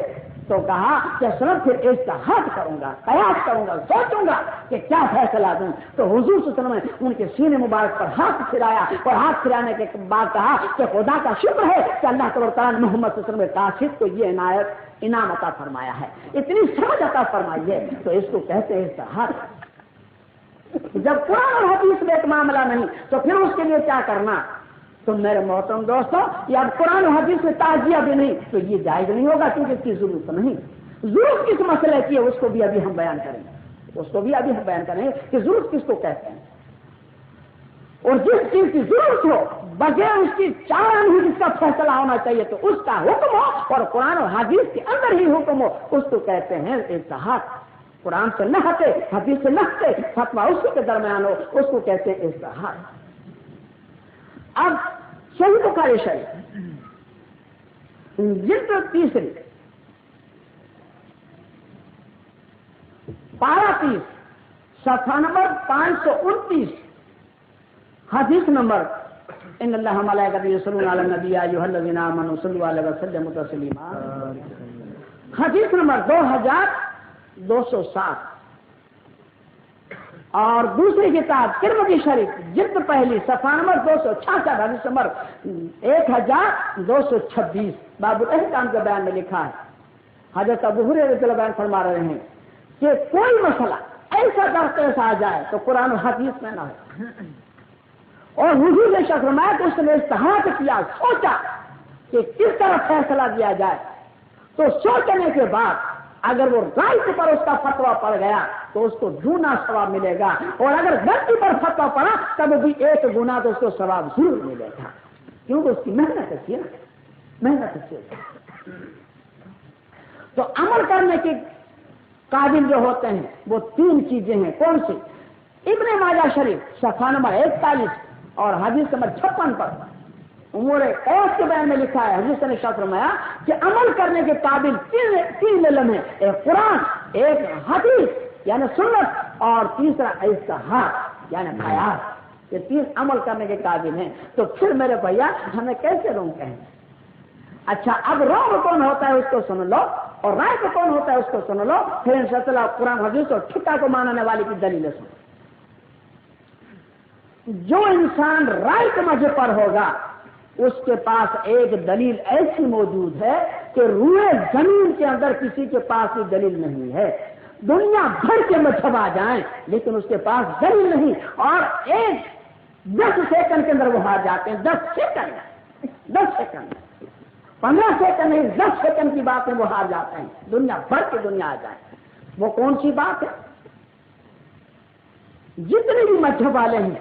تو کہا کہ سر پھر اجتہاد کروں گا، قیاس کروں گا، سوچوں گا کہ کیا فیصلہ دوں۔ تو حضور صلی اللہ علیہ وسلم نے ان کے سینے مبارک پر ہاتھ پھرایا، اور ہاتھ پھرانے کے بعد کہا کہ خدا کا شکر ہے کہ اللہ تعالیٰ نے محمد صلی اللہ علیہ وسلم کاشف کو یہ انعام عطا فرمایا ہے، اتنی سمجھ عطا فرمائی ہے، تو اس کو کہتے ہیں اجتہاد۔ جب قرآن اور حدیث میں ایک معاملہ نہیں تو پھر اس کے لیے کیا کرنا؟ تو میرے محترم دوستوں، یہ اب قرآن و حدیث میں تعزیہ بھی نہیں تو یہ جائز نہیں ہوگا، کیونکہ اس کی ضرورت نہیں۔ ضرورت کس مسئلے کی ہے اس کو بھی ابھی ہم بیان کریں گے، اس کو بھی ابھی ہم بیان کریں گے کہ ضرورت کس کو کہتے ہیں، اور جس چیز کی ضرورت ہو بغیر اس کی چارہ نہیں جس کا فیصلہ ہونا چاہیے تو اس کا حکم ہو، اور قرآن و حدیث کے اندر ہی حکم ہو، اس کو کہتے ہیں اجتہاد۔ قرآن سے نہ ہٹے، حدیث سے نہ ہٹے، فتویٰ اس کے درمیان ہو، اس کو کہتے ہیں اجتہاد۔ اب صحیح بخاری شریف جلد 30 پارہ 30 صفحہ نمبر 529 حدیث نمبر ان اللہ ملائکتہ یصلون علی النبی یا ایھا الذین آمنوا صلوا علیہ وسلموا تسلیما، حدیث نمبر 2207۔ اور دوسری کتاب ترمذی شریف جلد پہلی صفحہ نمبر 266 حدیث نمبر 1226 باب الاحکام کے بیان میں لکھا ہے، حضرت ابو ہریرہ رضی اللہ عنہ فرما رہے ہیں کہ کوئی مسئلہ ایسا درپیش آ جائے تو قرآن و حدیث میں نہ ہو، اور حضور نے فرمایا کہ اس نے اجتہاد کیا، سوچا کہ کس طرح فیصلہ دیا جائے، تو سوچنے کے بعد اگر وہ رائٹ پر اس کا فتویٰ پڑ گیا تو اس کو دونا ثواب ملے گا، اور اگر غلطی پر فتویٰ پڑا تب بھی ایک گنا تو اس کو ثواب ضرور ملے گا، کیونکہ اس کی محنت ہے، محنت ہے۔ تو عمل کرنے کے قابل جو ہوتے ہیں وہ 3 چیزیں ہیں، کون سی؟ ابن ماجہ شریف صفحہ نمبر 41 اور حدیث نمبر 56 پر امور ایس کے بیان میں لکھا ہے، حضرت نے ارشاد فرمایا کہ عمل کرنے کے قابل تین علم ہیں، ایک قرآن، ایک حدیث یعنی سنت، اور تیسرا استحاد یعنی خیال۔ یہ تین عمل کرنے کے قابل ہیں۔ تو پھر میرے بھیا ہمیں کیسے رونگ کہیں؟ اچھا اب رونگ کون ہوتا ہے اس کو سن لو، اور رائے کو کون ہوتا ہے اس کو سن لو، پھر انشاءاللہ قرآن حدیث اور ٹھکا کو ماننے والے کی دلیلیں سنو۔ جو انسان رائے کے مذہب پر ہوگا اس کے پاس ایک دلیل ایسی موجود ہے کہ روئے زمین کے اندر کسی کے پاس یہ دلیل نہیں ہے۔ دنیا بھر کے مذہب آ جائیں لیکن اس کے پاس دلیل نہیں، اور 10 سیکنڈ کے اندر وہ ہار جاتے ہیں۔ 10 سیکنڈ 15 سیکنڈ نہیں، 10 سیکنڈ کی بات ہے وہ ہار جاتے ہیں۔ دنیا بھر کی دنیا آ جائے، وہ کون سی بات ہے؟ جتنے بھی مذہب والے ہیں،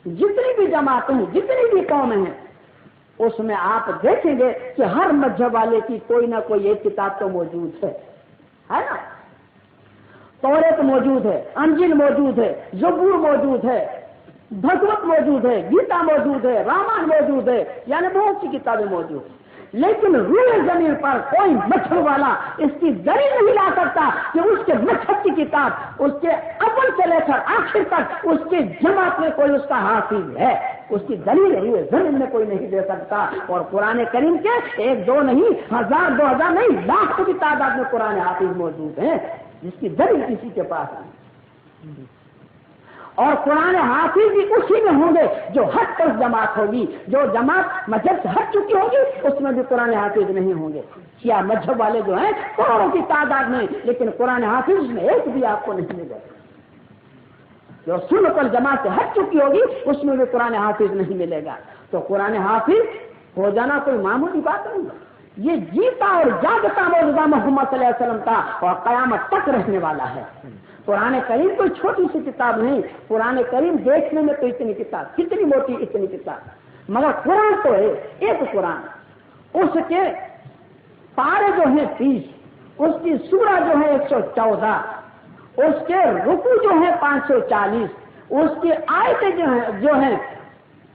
جتنی بھی جماعتیں ہیں، جتنی بھی قومیں ہیں، اس میں آپ دیکھیں گے کہ ہر مذہب والے کی کوئی نہ کوئی ایک کتاب تو موجود ہے نا؟ توریت موجود ہے، انجیل موجود ہے، زبور موجود ہے، بھگوت موجود ہے، گیتا موجود ہے، رامائن موجود ہے، یعنی بہت سی کتابیں موجود ہیں۔ لیکن روئے زمین پر کوئی مذہب والا اس کی دلیل نہیں لا سکتا کہ اس کے مذہب کی کتاب اس کے اول سے لے کر آخر تک اس کی جماعت میں کوئی اس کا حافظ ہے، اس کی دلیل روئے زمین میں کوئی نہیں دے سکتا۔ اور قرآن کریم کے 1 2 نہیں، 1000 2000 نہیں، لاکھوں کی تعداد میں قرآن حافظ موجود ہیں جس کی دلیل کسی کے پاس نہیں۔ اور قرآن حافظ بھی اسی میں ہوں گے جو ہٹ پر جماعت ہوگی، جو جماعت مذہب سے ہٹ چکی ہوگی اس میں بھی قرآن حافظ نہیں ہوں گے۔ کیا مذہب والے جو ہیں کروڑوں کی تعداد میں، لیکن قرآن حافظ میں ایک بھی آپ کو نہیں ملے گا۔ جو سنت والجماعت سے ہٹ چکی ہوگی اس میں بھی قرآن حافظ نہیں ملے گا۔ تو قرآن حافظ ہو جانا کوئی معمولی بات نہیں ہے، یہ جیتا اور جاگتا موجودہ محمد صلی اللہ علیہ وسلم کا اور قیامت تک رہنے والا ہے۔ قرآن کریم کوئی چھوٹی سی کتاب نہیں، قرآن کریم دیکھنے میں تو اتنی کتاب، کتنی موٹی اتنی کتاب، مگر قرآن تو ہے ایک قرآن، اس کے پارے جو ہیں 30، اس کی سورہ جو ہے 114، اس کے رکوع جو ہیں 540، اس کی آیتیں جو ہیں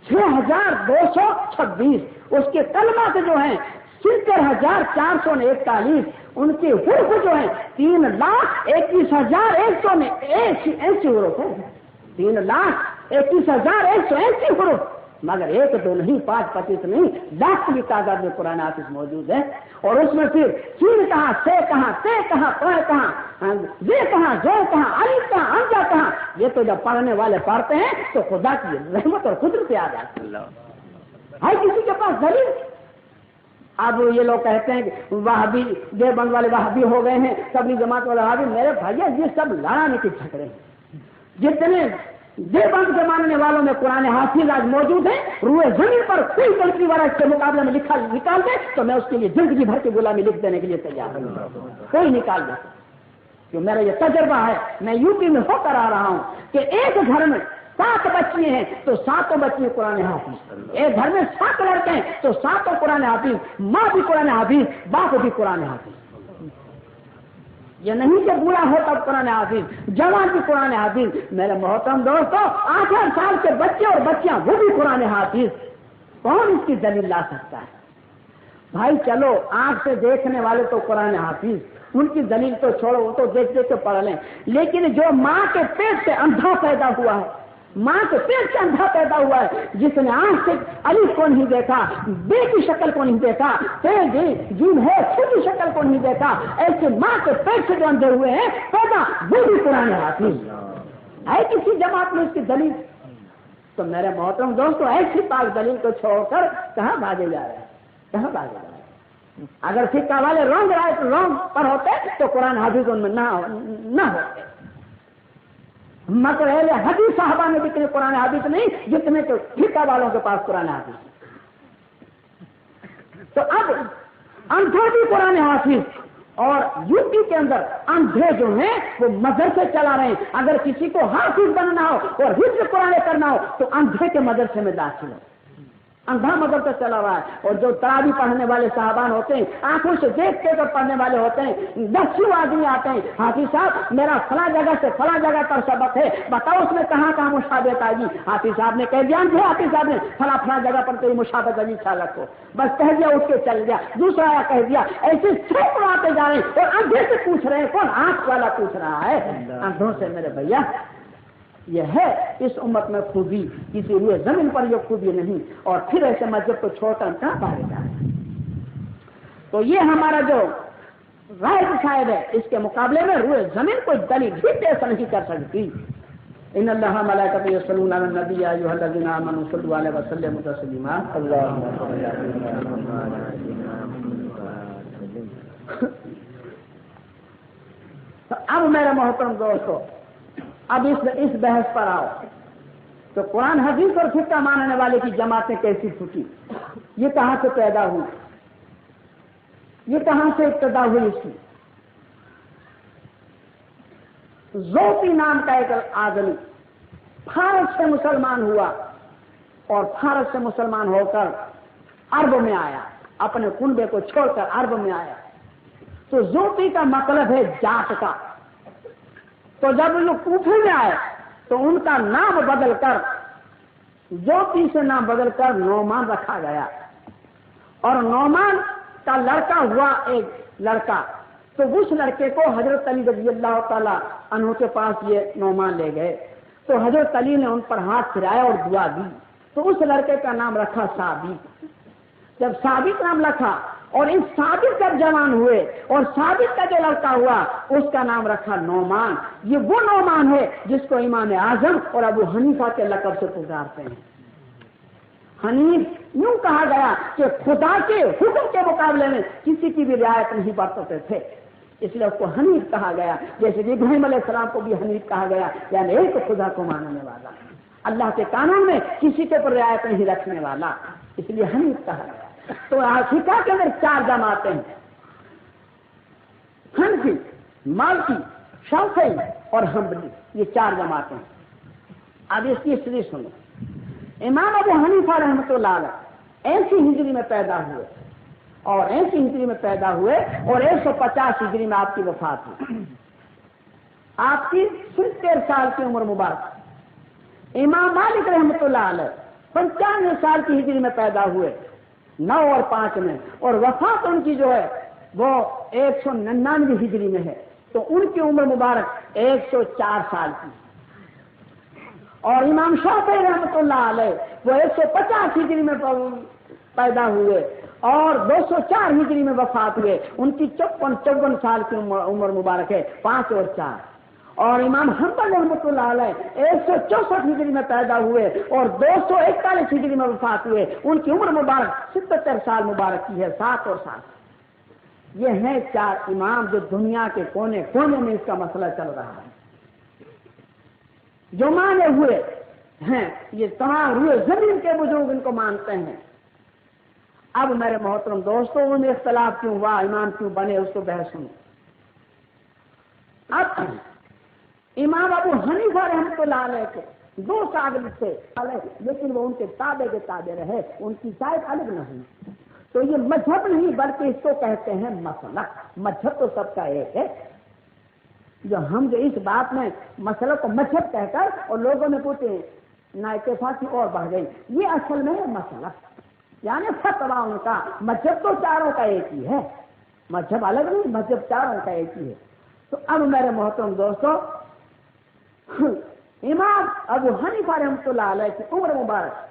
6226، اس کے کلمات جو ہیں 70,441، ان کے حروف جو ہیں 3,21,180 حروف ہیں، 3,21,180 حروف، مگر 1 2 نہیں، 5 25 نہیں، لاکھ کی تعداد میں قرآن حافظ موجود ہے۔ اور اس میں پھر سین کہاں، سے کہاں، تے کہاں، قے کہاں، زے کہاں، جو کہاں، الف کہاں، حمزہ کہاں، یہ تو جب پڑھنے والے پڑھتے ہیں تو خدا کی رحمت اور قدرت آ جاتی ہے کسی کے پاس دلیل۔ اب یہ لوگ کہتے ہیں کہ وہابی دیوبند والے وہابی ہو گئے ہیں، تبلیغ جماعت والے وہابی، میرے بھائی یہ سب لڑانے کے جھگڑے ہیں۔ جتنے دیوبند کے ماننے والوں میں قرآن حافظ آج موجود ہیں، روئے زمین پر کوئی کنٹری والا اس کے مقابلے میں نکال دے تو میں اس کے لیے زندگی بھر کی غلامی لکھ دینے کے لیے تیار ہوں، کوئی نکال دے، کہ میرا یہ تجربہ ہے، میں یو پی میں ہو کر آ رہا ہوں کہ ایک گھر میں 7 بچے ہیں تو 7 بچے قرآن حافظ، ایک گھر میں 7 لڑکے ہیں تو 7 قرآن حافظ، ماں بھی قرآن حافظ، باپ بھی قرآن حافظ۔ یہ نہیں کہ بوڑھا ہو تب قرآن حافظ، جوان بھی قرآن حافظ۔ میرے محترم دوستو، 8 سال کے بچے اور بچیاں وہ بھی قرآن حافظ، کون اس کی دلیل لا سکتا ہے؟ بھائی چلو آنکھ سے دیکھنے والے تو قرآن حافظ، ان کی دلیل تو چھوڑو، وہ تو دیکھ دیکھ کے پڑھ لیں، لیکن جو ماں کے پیٹ سے اندھا پیدا ہوا ہے، ماں کے پیٹ سے اندھا پیدا ہوا ہے، جس نے آنکھ سے الف کو نہیں دیکھا، بے کی شکل کو نہیں دیکھا، جن ہے چھوٹی شکل کو نہیں دیکھا، ایسے ماں کے پیٹ سے جو اندھے ہوئے ہیں پیدا، وہ بھی قرآن حافظ ہے کسی جماعت میں اس کی دلیل؟ تو میرے محترم دوستو، ایسی پاک دلیل کو چھوڑ کر کہاں بھاگے جا رہے ہیں، کہاں بھاگے جا رہے ہیں؟ اگر فقہ والے رونگ پر ہوتے تو قرآن حافظ ان میں نہ ہوتے، مگر اہل حدیث صاحبہ میں جتنے قرآن حافظ نہیں جتنے تو فقہ والوں کے پاس قرآن حافظ۔ تو اب اندھے بھی قرآن حافظ، اور یو پی کے اندر اندھے جو ہیں وہ مدرسے چلا رہے ہیں۔ اگر کسی کو حافظ بننا ہو اور حفظ قرآن کرنا ہو تو اندھے کے مدرسے میں داخل ہو، اندھا مگر تو چلا ہوا ہے. اور جو تراویح پڑھنے والے صاحبان ہوتے ہیں آنکھوں سے دیکھ کے پڑھنے والے ہوتے ہیں, 10 آدمی آتے ہیں, حافظ صاحب میرا فلاں جگہ سے فلاں جگہ پر سبق ہے, بتاؤ اس میں کہاں کہاں مشابہت آئے گی. حافظ صاحب نے کہہ دیا حافظ صاحب نے فلاں جگہ پر کوئی مشابہت عجیب سالت ہو, بس کہہ دیا اٹھ کے چل گیا. دوسرا آیا کہہ دیا. ایسے سینکڑوں آتے جا رہے ہیں اور اندھے سے پوچھ رہے ہیں. کون آنکھ والا پوچھ رہا ہے, اندھوں سے. میرے بھیا یہ ہے اس امت میں خوبی, کسی ہوئے زمین پر یہ خوبی نہیں. اور پھر ایسے مذہب کو چھوڑ کر کہاں باہر جائے. تو یہ ہمارا جو رائے صاحب ہے اس کے مقابلے میں روئے زمین کوئی دلیل بھی پیش نہیں کر سکتی. ان اللہ ملائکتہ یصلون علی النبی یا ایھا الذین آمنوا صلوا علیہ وسلموا تسلیما. اللهم صل علی محمد. اب میرے محترم دوستو, اب اس بحث پر آؤ تو قرآن حدیث اور فقہ ماننے والے کی جماعتیں کیسی پھوٹی, یہ کہاں سے پیدا ہوئی, یہ کہاں سے ابتدا ہوئی اس کی. زوفی نام کا ایک آدمی فارس سے مسلمان ہوا اور فارس سے مسلمان ہو کر عرب میں آیا, اپنے کنبے کو چھوڑ کر عرب میں آیا. تو زوفی کا مطلب ہے جات کا. تو جب وہ کوفے میں آئے تو ان کا نام بدل کر, زوفی سے نام بدل کر نعمان رکھا گیا. اور نعمان کا لڑکا ہوا ایک لڑکا, تو اس لڑکے کو حضرت علی رضی اللہ تعالی عنہ کے پاس یہ نعمان لے گئے. تو حضرت علی نے ان پر ہاتھ پھرایا اور دعا دی. تو اس لڑکے کا نام رکھا ثابت. جب ثابت نام رکھا اور اس ثابت جب جوان ہوئے اور ثابت کا جو لڑکا ہوا اس کا نام رکھا نعمان. یہ وہ نعمان ہے جس کو امام اعظم اور ابو حنیفہ کے لقب سے پکارتے ہیں. حنیف یوں کہا گیا کہ خدا کے حکم کے مقابلے میں کسی کی بھی رعایت نہیں برتتے تھے, اس لیے اس کو حنیف کہا گیا. جیسے کہ ابراہیم علیہ السلام کو بھی حنیف کہا گیا, یعنی ایک خدا کو ماننے والا, اللہ کے قانون میں کسی کے اوپر رعایت نہیں رکھنے والا, اس لیے حنیف کہا گیا. تو فقہ کے اندر 4 جماعتیں ہیں, حنفی, مالکی, شافعی اور حنبلی, یہ 4 جماعتیں ہیں. اب اس کی ہسٹری سنو. امام ابو حنیفہ رحمۃ اللہ علیہ 80 ہجری میں پیدا ہوئے اور 80 ہجری میں پیدا ہوئے اور 150 ہجری میں آپ کی وفات ہوئی. آپ کی 70 سال کی عمر مبارک. امام مالک رحمۃ اللہ علیہ 95 سال کی ہجری میں پیدا ہوئے, 9 اور 5 میں, اور وفات ان کی جو ہے وہ 199 ہجری میں ہے. تو ان کی عمر مبارک 104 سال کی. اور امام شافعی رحمۃ اللہ علیہ وہ 150 ہجری میں پیدا ہوئے اور 204 ہجری میں وفات ہوئے. ان کی 54 سال کی عمر مبارک ہے, 5 اور 4. اور امام حنبل رحمۃ اللہ علیہ 164 ہجری میں پیدا ہوئے اور 241 ہجری میں وفات ہوئے. ان کی عمر مبارک 77 سال مبارک کی ہے, 7 اور 7. یہ ہیں 4 امام جو دنیا کے کونے کونے میں اس کا مسئلہ چل رہا ہے, جو مانے ہوئے ہیں. یہ تمام روئے زمین کے بزرگ ان کو مانتے ہیں. اب میرے محترم دوستوں, ان میں اختلاف کیوں ہوا, امام کیوں بنے, اس کو بحث سنو. اب امام ابو حنیفہ رحمۃ اللہ علیہ کے 2 شاگرد تھے, لیکن وہ ان کے تابع رہے, ان کی شاید الگ نہ ہوئی. تو یہ مذہب نہیں بلکہ اس کو کہتے ہیں مسلک. مذہب تو سب کا ایک ہے. جو ہم جو اس بات میں مسئلہ کو مذہب کہہ کر اور لوگوں نے پوچھے نا اتفاقی اور بڑھ گئی, یہ اصل میں ہے مسلک, یعنی فتوا ان کا. مذہب تو چاروں کا ایک ہی ہے, مذہب الگ نہیں, مذہب چاروں کا ایک ہی ہے. تو اب میرے محترم دوستوں, امام ابو حنیفہ رحمۃ اللہ علیہ کی عمر مبارک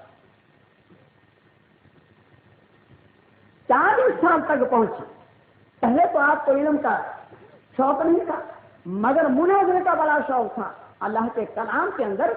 40 سال تک پہنچی. پہلے تو آپ کو علم کا شوق نہیں تھا, مگر مناظرے کا بڑا شوق تھا. اللہ کے کلام کے اندر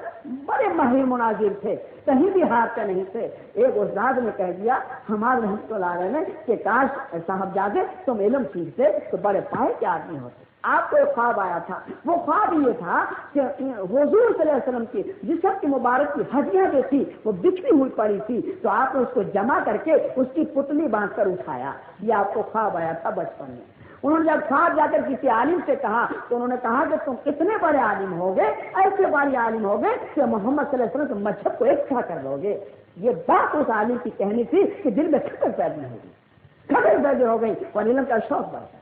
بڑے ماہر مناظر تھے, کہیں بھی ہارتے نہیں تھے. ایک استاد نے کہہ دیا ہمارے رحمۃ اللہ علیہ نے کہ کاش صاحبزادے تم علم سیکھتے تو بڑے پائے کے آدمی ہوتے. آپ کو ایک خواب آیا تھا, وہ خواب یہ تھا کہ حضور صلی اللہ علیہ وسلم کی جسم کی مبارک کی ہڈیاں جو تھی وہ بکھری ہوئی پڑی تھی, تو آپ نے اس کو جمع کر کے اس کی پتلی باندھ کر اٹھایا. یہ آپ کو خواب آیا تھا بچپن میں. انہوں نے جب خواب جا کر کسی عالم سے کہا تو انہوں نے کہا کہ تم اتنے بڑے عالم ہو گئے, ایسے بڑے عالم ہو گئے کہ محمد صلی اللہ علیہ وسلم کے مذہب کو اکٹھا کر لو گے. یہ بات اس عالم کی کہنی تھی کہ دل میں فکر پیدا ہوگی، فکر پیدا ہو گئی اور علم کا شوق بڑھتا،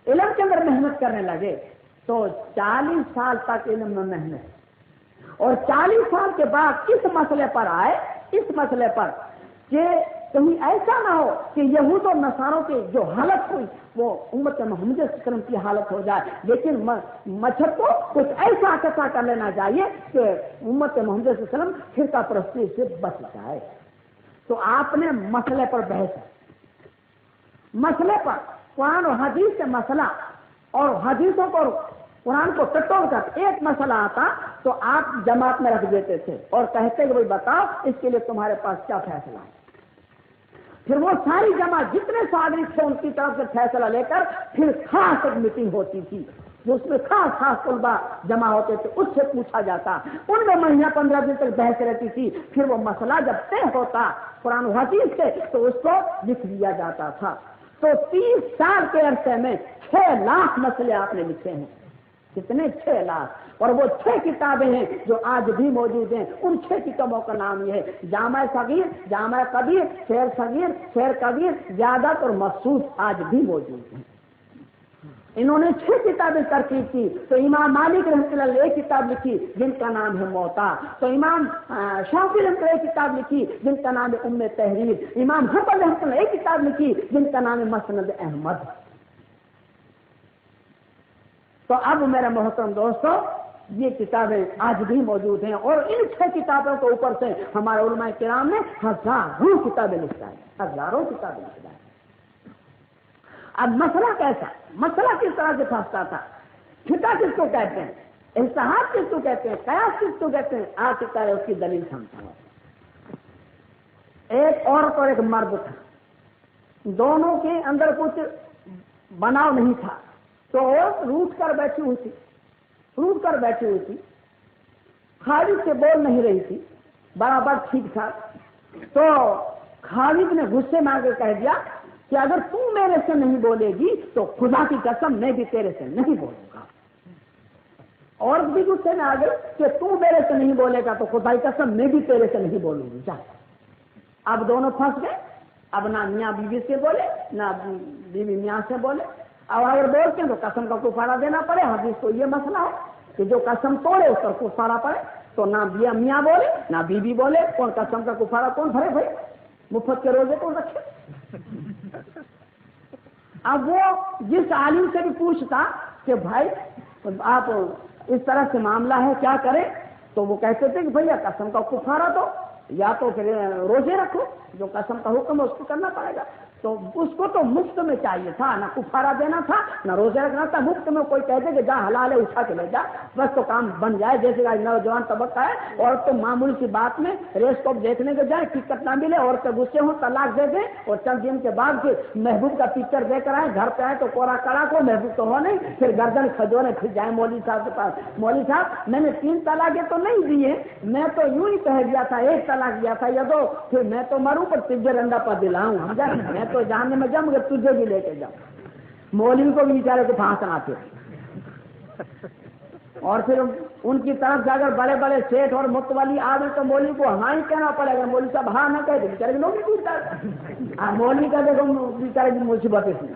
علم کے اندر محنت کرنے لگے تو 40 سال تک علم میں محنت، اور 40 سال کے بعد اس مسئلے پر آئے، اس مسئلے پر کہ کہیں ایسا نہ ہو کہ یہود اور نصاروں کی جو حالت ہوئی وہ امت محمد صلی اللہ علیہ وسلم کی حالت ہو جائے، لیکن مذہب کو کچھ ایسا اکٹھا کر لینا چاہیے کہ امت محمد صلی اللہ علیہ وسلم فرقہ پرستی سے بچ جائے۔ تو آپ نے مسئلے پر بحث، مسئلے پر قرآن اور حدیث سے مسئلہ اور حدیثوں کو قرآن کو ٹٹول کر ایک مسئلہ آتا تو آپ جماعت میں رکھ دیتے تھے اور کہتے کہ بھائی بتاؤ اس کے لیے تمہارے پاس کیا فیصلہ ہے۔ پھر وہ ساری جماعت جتنے سادری تھے ان کی طرف سے فیصلہ لے کر پھر خاص ایک میٹنگ ہوتی تھی جو اس میں خاص خاص طلباء جمع ہوتے تھے، اس سے پوچھا جاتا، ان میں مہینہ 15 دن تک بحث رہتی تھی، پھر وہ مسئلہ جب طے ہوتا قرآن و حدیث سے تو اس کو لکھ دیا جاتا تھا۔ تو 30 سال کے عرصے میں 6 لاکھ مسئلے آپ نے لکھے ہیں، کتنے 6 لاکھ، اور وہ 6 کتابیں ہیں جو آج بھی موجود ہیں۔ ان 6 کتابوں کا نام یہ ہے جامع صغیر، جامع کبیر، شعر صغیر، شعر کبیر، زیادت اور مقصود آج بھی موجود ہیں۔ انہوں نے 6 کتابیں ترتیب کی، تو امام مالک رحمۃ اللہ علیہ ایک کتاب لکھی جن کا نام ہے موطا، تو امام شافعی رحمۃ اللہ ایک کتاب لکھی جن کا نام ہے ام تحریر، امام حنبل رحمۃ اللہ ایک کتاب لکھی جن کا نام ہے مسند احمد۔ تو اب میرے محترم دوستو یہ کتابیں آج بھی موجود ہیں، اور ان 6 کتابوں کے اوپر سے ہمارے علماء کرام نے ہزاروں کتابیں لکھا ہے، ہزاروں کتابیں لکھا ہے۔ اب مسئلہ کیسا، مسئلہ کس طرح سے پھنستا تھا، فقہ کس کو کہتے ہیں، اجتہاد کس کو کہتے ہیں، قیاس کس کو کہتے ہیں، آج کی طرح اس کی دلیل سمجھتا ہوں۔ ایک عورت اور ایک مرد تھا، دونوں کے اندر کچھ بناؤ نہیں تھا، تو عورت روٹ کر بیٹھی ہوئی تھی، روٹ کر بیٹھی ہوئی تھی، خالد سے بول نہیں رہی تھی، برابر ٹھیک ٹھاک۔ تو خالد نے غصے میں آ کے کہہ دیا کہ اگر تم میرے سے نہیں بولے گی تو خدا کی قسم میں بھی تیرے سے نہیں بولوں گا۔ اور بھی غصے میں آ گئی کہ تم میرے سے نہیں بولے گا تو خدا کی قسم میں بھی تیرے سے نہیں بولوں گی۔ اب دونوں پھنس گئے، اب نہ میاں بیوی سے بولے نہ بیوی میاں سے بولے، اور اگر بولتے ہیں تو قسم کا کفارہ دینا پڑے۔ حدیث کو یہ مسئلہ ہے کہ جو قسم توڑے اس پر کفارہ پڑے، تو نہ میاں بولے نہ بیوی بولے، کون قسم کا کفارہ کون بھرے بھائی، مفت کے روزے کون رکھے۔ اب وہ جس عالم سے بھی پوچھتا کہ بھائی آپ اس طرح سے معاملہ ہے کیا کریں، تو وہ کہتے تھے کہ بھیا قسم کا کفارہ دو یا تو پھر روزے رکھو، جو قسم کا حکم ہے اس کو کرنا پڑے گا۔ تو اس کو تو مفت میں چاہیے تھا، نہ کفارہ دینا تھا نہ روزے رکھنا تھا، مفت میں کوئی کہتے کہ جا حلال ہے اٹھا کے لے جا، بس تو کام بن جائے۔ جیسے نوجوان طبقہ ہے اور تو معمولی سی بات میں ریس کو دیکھنے کے جائے، ٹکٹ نہ ملے اور تو غصے ہوں طلاق دے دیں، اور چند دن کے بعد پھر محبوب کا پکچر دے کر آئے، گھر پہ آئے تو کوڑا کڑا کو محبوب تو ہو نہیں، پھر گردن کھجورے پھر جائیں مولوی صاحب کے پاس، مولوی صاحب میں نے 3 طلاقیں تو نہیں دیے، میں تو یوں ہی کہہ دیا تھا 1 طلاق دیا تھا یا 2، پھر میں تو مروں پر تجھے رنڈا پر دلاؤں، ہم جائیں میں تو جاننے میں جاؤں مگر تجھے بھی لے کے جاؤں۔ مولوی کو بھی بیچارے کو پھانسنا تھے، اور پھر ان کی طرف سے اگر بڑے بڑے سیٹ اور متولی آ گئے تو مولوی کو ہاں ہی کہنا پڑے گا، مولوی صاحب ہاں نہ کہے تو بیچارے کے لوگ بھی پوچھتا ہے، مولوی کا دیکھو بیچارے کی مصیبت اس میں۔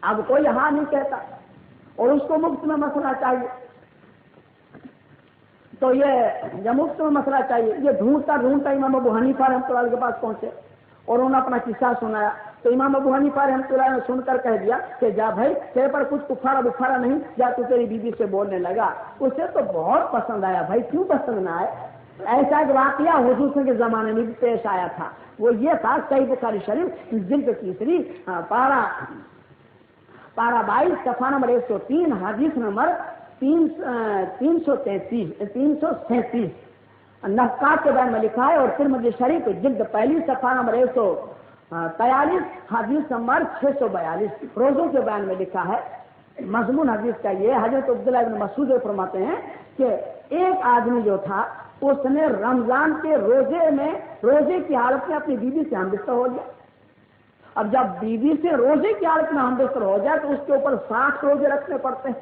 اب کوئی ہاں نہیں کہتا اور اس کو مفت میں مسئلہ چاہیے، تو یہ جب مفت میں مسئلہ چاہیے، یہ ڈھونڈتا ڈھونڈتا امام ابو حنیفہ رحمۃ اللہ علیہ کے پاس پہنچے اور انہوں نے اپنا قصہ سنایا، تو امام ابو حنیفہ رحمۃ اللہ نے سن کر کہہ دیا کہ جا بھائی تیرے پر کچھ کفارہ بخارا نہیں، جا تو تیری بیوی سے بولنے لگا۔ اسے تو بہت پسند آیا، بھائی کیوں پسند نہ آئے؟ ایسا ایک واقعہ حضور کے زمانے میں بھی پیش آیا تھا، وہ یہ تھا صحیح بخاری شریف جلد 3 پارہ 22 صفحہ نمبر 103 حدیث نمبر 337 نفقات کے بیان میں لکھا ہے، اور ترمذی شریف جلد 1 صفحہ نمبر 143 حدیث نمبر 642 روزوں کے بیان میں لکھا ہے۔ مضمون حدیث کا یہ حضرت عبداللہ ابن مسعود فرماتے ہیں کہ ایک آدمی جو تھا اس نے رمضان کے روزے کی حالت میں اپنی بیوی سے ہمبستر ہو گیا۔ اب جب بیوی سے روزے کی حالت میں ہمبستر ہو جائے تو اس کے اوپر 60 روزے رکھنے پڑتے ہیں۔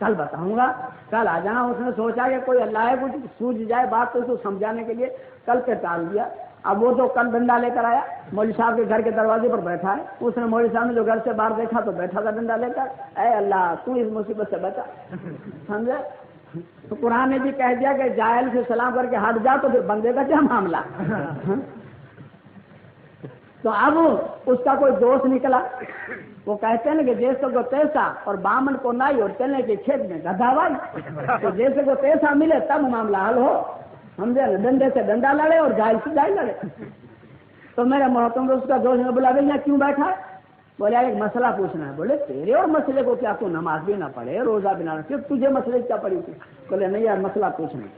کل بتاؤں گا، کل آ جانا۔ اس نے سوچا کہ کوئی اللہ ہے کچھ سوجھ جائے بات تو اس کو سمجھانے کے لیے کل پہ ٹال دیا۔ اب وہ تو کل ڈنڈا لے کر آیا، مولوی صاحب کے گھر کے دروازے پر بیٹھا ہے۔ اس نے مولوی صاحب نے جو گھر سے باہر دیکھا تو بیٹھا تھا ڈنڈا لے کر، اے اللہ تو اس مصیبت سے بچا، سمجھے؟ تو قرآن نے بھی کہہ دیا کہ جاہل سے سلام کر کے ہٹ جا تو پھر بندے کا کیا معاملہ۔ تو اب اس کا کوئی دوست نکلا، وہ کہتے ہیں کہ جیسے کو تیسا اور بامن کو نائی اور چلنے کے کھیت میں گدھا وائی، تو جیسے کو تیسا ملے تب معاملہ حل ہو، سمجھے؟ ڈنڈے سے ڈنڈا لڑے اور جاہل سے جاہل لڑے۔ تو میرے محترم اس کا دوست نے بولا بھائی یہاں کیوں بیٹھا ہے؟ بولے ایک مسئلہ پوچھنا ہے۔ بولے تیرے اور مسئلے کو کیا تو نماز بھی نہ پڑھے روزہ بھی نہ رکھے، تجھے مسئلے کیا پڑی تھی؟ بولے نہیں یار مسئلہ پوچھنا ہے۔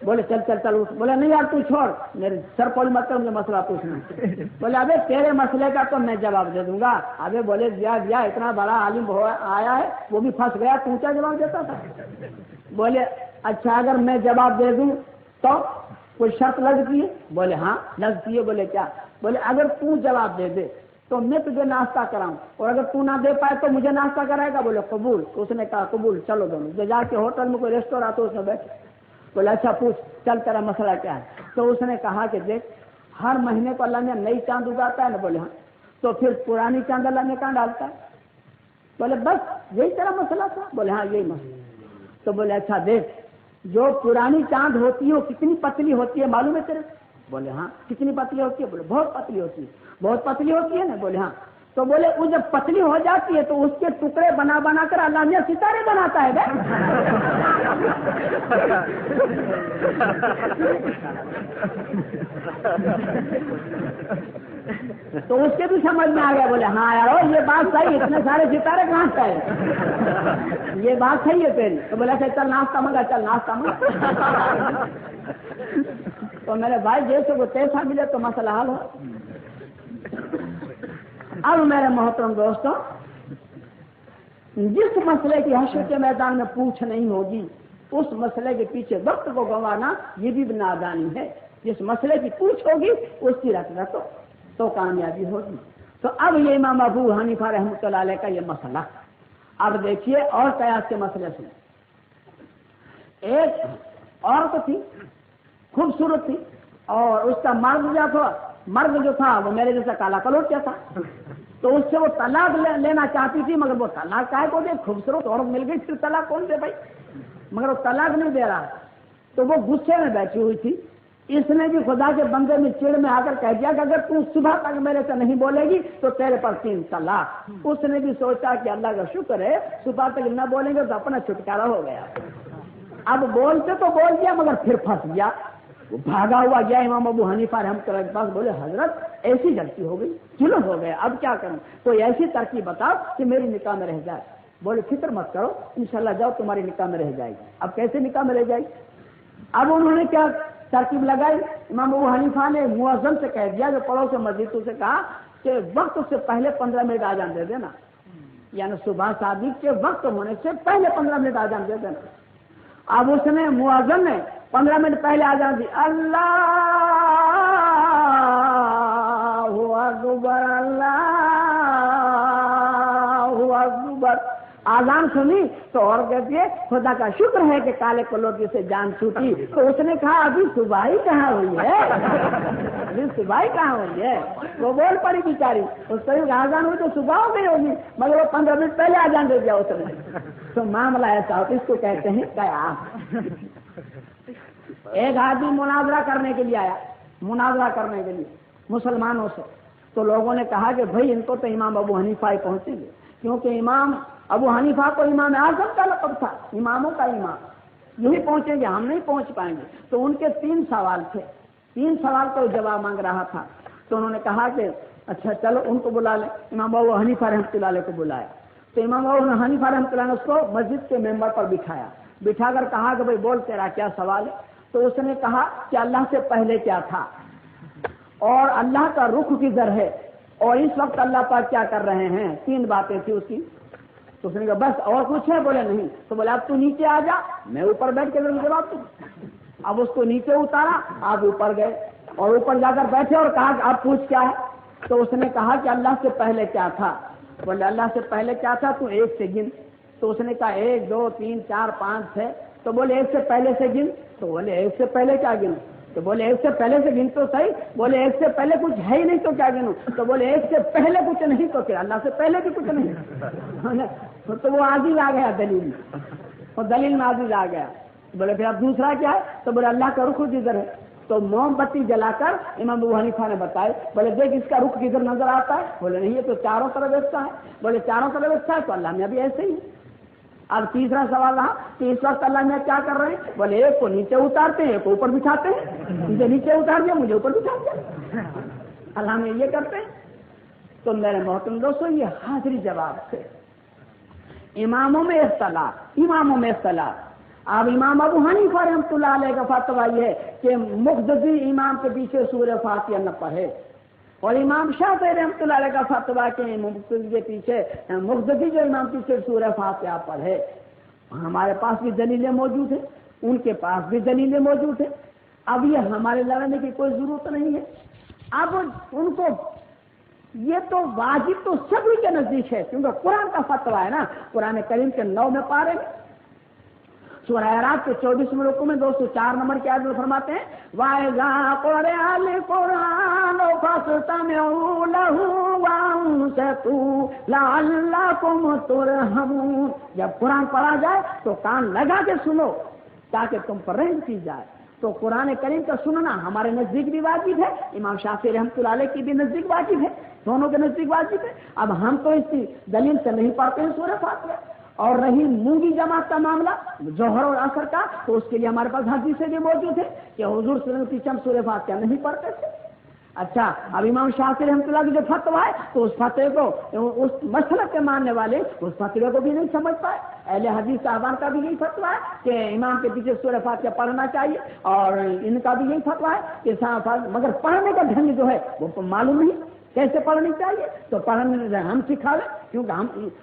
بولے چل چل چل، بولے نہیں یار تو چھوڑ، میرے سر پول مت کر، مجھے مسئلہ پوچھنا ہے۔ بولے ابے تیرے مسئلے کا تو میں جواب دے دوں گا۔ ابے بولے دیا اتنا بڑا عالم آیا ہے وہ بھی پھنس گیا، تو کیا جواب دیتا تھا؟ بولے اچھا اگر میں جواب دے دوں تو کوئی شرط لگتی ہے؟ بولے ہاں لگتی ہے۔ بولے کیا؟ بولے اگر تو جواب دے دے تو میں تجھے ناشتہ کراؤں، اور اگر تو نہ دے پائے تو مجھے ناشتہ کرائے گا؟ بولے قبول۔ تو اس نے کہا قبول، چلو دونوں جا کے ہوٹل میں کوئی ریسٹورینٹ تو اس میں بیٹھے۔ بولے اچھا پوچھ چل تیرا مسئلہ کیا ہے؟ تو اس نے کہا کہ دیکھ ہر مہینے کو اللہ نے نئی چاند اگاتا ہے نا؟ بولے ہاں۔ تو پھر پرانی چاند اللہ نے کہاں ڈالتا ہے؟ بولے بس یہی تیرا مسئلہ تھا؟ بولے ہاں یہی مسئلہ۔ تو بولے اچھا دیکھ جو پرانی چاند ہوتی ہے وہ کتنی پتلی ہوتی ہے معلوم ہے تیرے؟ بولے ہاں۔ کتنی پتلی ہوتی ہے؟ بولے بہت پتلی ہوتی ہے۔ بہت پتلی ہوتی ہے نا؟ بولے ہاں۔ تو بولے وہ جب پتلی ہو جاتی ہے تو اس کے ٹکڑے بنا بنا کر اللہ نے ستارے بناتا ہے تو اس کے بھی سمجھ میں آ گیا۔ بولے ہاں یار یہ بات صحیح، اتنے سارے ستارے کہاں سے آئے؟ یہ بات صحیح ہے تیری۔ تو بولے چل ناشتہ منگا، چل ناشتہ منگا۔ تو میرے بھائی جیسے وہ تیسا ملے تو مسئلہ حل ہو۔ اب میرے محترم دوستوں جس مسئلے کی حشر کے میدان میں پوچھ نہیں ہوگی اس مسئلے کے پیچھے وقت کو گنوانا یہ بھی نادانی ہے۔ جس مسئلے کی پوچھ ہوگی اس کی رکھ تو کامیابی ہوگی۔ تو اب یہ امام ابو حنیفہ رحمۃ اللہ علیہ کا یہ مسئلہ، اب دیکھیے اور قیاس کے مسئلے سے ایک عورت تھی خوبصورت تھی اور اس کا مرد جو تھا وہ میرے جیسا کالا کلوٹیا تھا، تو اس سے وہ طلاق لینا چاہتی تھی، مگر وہ طلاق کا ہے کو دے، خوبصورت عورت مل گئی پھر طلاق کون دے بھائی؟ مگر وہ طلاق نہیں دے رہا، تو وہ غصے میں بیٹھی ہوئی تھی۔ اس نے بھی خدا کے بندے میں چڑ میں آ کر کہہ دیا کہ اگر تم صبح تک میرے سے نہیں بولے گی تو تیرے پر 3 طلاق۔ اس نے بھی سوچا کہ اللہ کا شکر ہے صبح تک نہ بولیں گے تو اپنا چھٹکارا ہو گیا۔ اب بولتے تو بول دیا مگر پھر پھنس گیا، وہ بھاگا ہوا گیا امام ابو حنیفہ رحمۃ اللہ کے پاس۔ بولے حضرت ایسی غلطی ہو گئی، ظلم ہو گیا، اب کیا کروں؟ کوئی ایسی ترکیب بتاؤ کہ میری نکاح میں رہ جائے۔ بولے فکر مت کرو انشاءاللہ جاؤ تمہاری نکاح میں رہ جائے گی۔ اب کیسے نکاح میں رہ جائے گی؟ اب انہوں نے کیا ترکیب لگائی؟ امام ابو حنیفہ نے مؤذن سے کہہ دیا جو پڑوس مسجد سے کہا کہ وقت سے پہلے 15 منٹ آذان دے دینا، یعنی صبح صادق کے وقت ہونے سے پہلے 15 منٹ آذان دے دینا۔ اب اس نے مؤذن نے 15 منٹ پہلے آذان دی، اللہ اکبر اللہ اکبر، آذان سنی تو اور کہتی ہے خدا کا شکر ہے کہ کالے کلوٹی سے جان چھوٹی۔ تو اس نے کہا ابھی صبح ہی کہاں ہوئی ہے، ابھی صبح ہی کہاں ہوئی ہے؟ وہ بول پڑی بیچاری، اس طرح آذان ہوئی تو صبح ہو گئی ہوگی مگر وہ 15 منٹ پہلے آذان دے دیا اس نے۔ تو معاملہ ایسا ہوتا، اس کو کہتے ہیں قیاس۔ ایک آدمی مناظرہ کرنے کے لیے آیا، مناظرہ کرنے کے لیے مسلمانوں سے، تو لوگوں نے کہا کہ بھائی ان کو تو امام ابو حنیفہ ہی پہنچیں گے، کیونکہ امام ابو حنیفہ کو امام اعظم کا لقب تھا، اماموں کا امام، یہی پہنچیں گے، ہم نہیں پہنچ پائیں گے۔ تو ان کے 3 سوال تھے، 3 سوال کا جواب مانگ رہا تھا۔ تو انہوں نے کہا کہ اچھا چلو ان کو بلا لیں، امام ابو حنیفہ رحمۃ اللہ علیہ کو بلایا۔ تو امام ابو حنیفہ رحمۃ اللہ نے اس کو مسجد کے ممبر پر بٹھایا، بٹھا کر کہا کہ بھائی بول تیرا کیا سوال ہے؟ تو اس نے کہا کہ اللہ سے پہلے کیا تھا اور اللہ کا رخ کدھر ہے اور اس وقت اللہ پاک کیا کر رہے ہیں، 3 باتیں تھی اس کی۔ تو اس نے کہا بس اور کچھ ہے؟ بولے نہیں۔ تو بولے اب تو نیچے آ جا، میں اوپر بیٹھ کے جواب دوں۔ اب اس کو نیچے اتارا، آپ اوپر گئے اور اوپر جا کر بیٹھے اور کہا کہ آپ پوچھ کیا ہے؟ تو اس نے کہا کہ اللہ سے پہلے کیا تھا؟ بولے اللہ سے پہلے کیا تھا؟ تو 1 سے گن، تو اس نے کہا 1 2 3 4 5 6. تو بولے 1 سے پہلے سے گن. تو بولے 1 سے پہلے کیا گن؟ تو بولے 1 سے پہلے سے گن تو صحیح. بولے 1 سے پہلے کچھ ہے ہی نہیں تو کیا گنوں؟ تو بولے 1 سے پہلے کچھ نہیں تو پھر اللہ سے پہلے بھی کچھ نہیں. تو وہ عاجز آ گیا دلیل میں، اور دلیل میں عاجز آ گیا. بولے پھر اب دوسرا کیا ہے؟ تو بولے اللہ کا رخ کدھر ہے. تو موم بتی جلا کر امام ابو حنیفہ نے بتائے. بولے دیکھ اس کا رخ کدھر نظر آتا ہے؟ بولے نہیں یہ تو چاروں طرف ایسا ہے. بولے چاروں طرف ایسا ہے تو اللہ میں ابھی ایسے ہی. اب تیسرا سوال رہا کہ اس وقت اللہ میں کیا کر رہے ہیں؟ بولے ایک کو نیچے اتارتے ہیں، ایک کو اوپر بٹھاتے ہیں. مجھے نیچے اتار دیا، مجھے اوپر بٹھا دیا. اللہ میں یہ کرتے ہیں. تو میرے محترم دوستوں یہ حاضری جواب سے اماموں میں اختلاف. اب امام ابو حنیفہ رحمۃ اللہ علیہ کا فتویٰ یہ ہے کہ مقتدی امام کے پیچھے سورہ فاتحہ نہ پڑھے، اور امام شافعی رحمۃ اللہ علیہ کا فتویٰ کہ مقتدی کے پیچھے مقتدی جو امام پیچھے سورہ فاتحہ پڑھے. ہمارے پاس بھی دلیلیں موجود ہیں، ان کے پاس بھی دلیلیں موجود ہیں. اب یہ ہمارے لڑنے کی کوئی ضرورت نہیں ہے. اب ان کو یہ تو واجب تو سبھی کے نزدیک ہے، کیونکہ قرآن کا فتویٰ ہے نا. قرآن کریم کے 9 میں پارے میں سورہ اعراف کے 24 رکوع میں 204 نمبر کی آیت میں فرماتے ہیں وَإِذَا قُرِئَ الْقُرْآنُ فَاسْتَمِعُوا لَهُ وَأَنصِتُوا لَعَلَّكُمْ تُرْحَمُونَ. جب قرآن پڑھا جائے تو کان لگا کے سنو تاکہ تم پر رحم کی جائے. تو قرآن کریم کا سننا ہمارے نزدیک بھی واجب ہے، امام شافعی رحمۃ اللہ علیہ کی بھی نزدیک واجب ہے، دونوں کے نزدیک واجب ہے. اب ہم تو اس کی دلیل سے نہیں پڑھتے ہیں سورہ فاتحہ. اور رہی مونگی جماعت کا معاملہ ظہر اور عصر کا، تو اس کے لیے ہمارے پاس حدیثیں بھی موجود ہے کہ حضور صلی اللہ علیہ وسلم کی ہم سورہ فاتحہ نہیں پڑھتے تھے. اچھا اب امام شافعی رحمۃ اللہ کی جو فتویٰ ہے تو اس فتوے کو اس مسلک کے ماننے والے اس فتوے کو بھی نہیں سمجھ پائے. اہل حدیث صاحبان کا بھی یہی فتویٰ ہے کہ امام کے پیچھے سورہ فاتحہ پڑھنا چاہیے، اور ان کا بھی یہی فتویٰ ہے کہ مگر پڑھنے کا ڈھنگ جو ہے وہ معلوم نہیں کیسے پڑھنی چاہیے. تو پڑھنے ہم سکھاویں، کیونکہ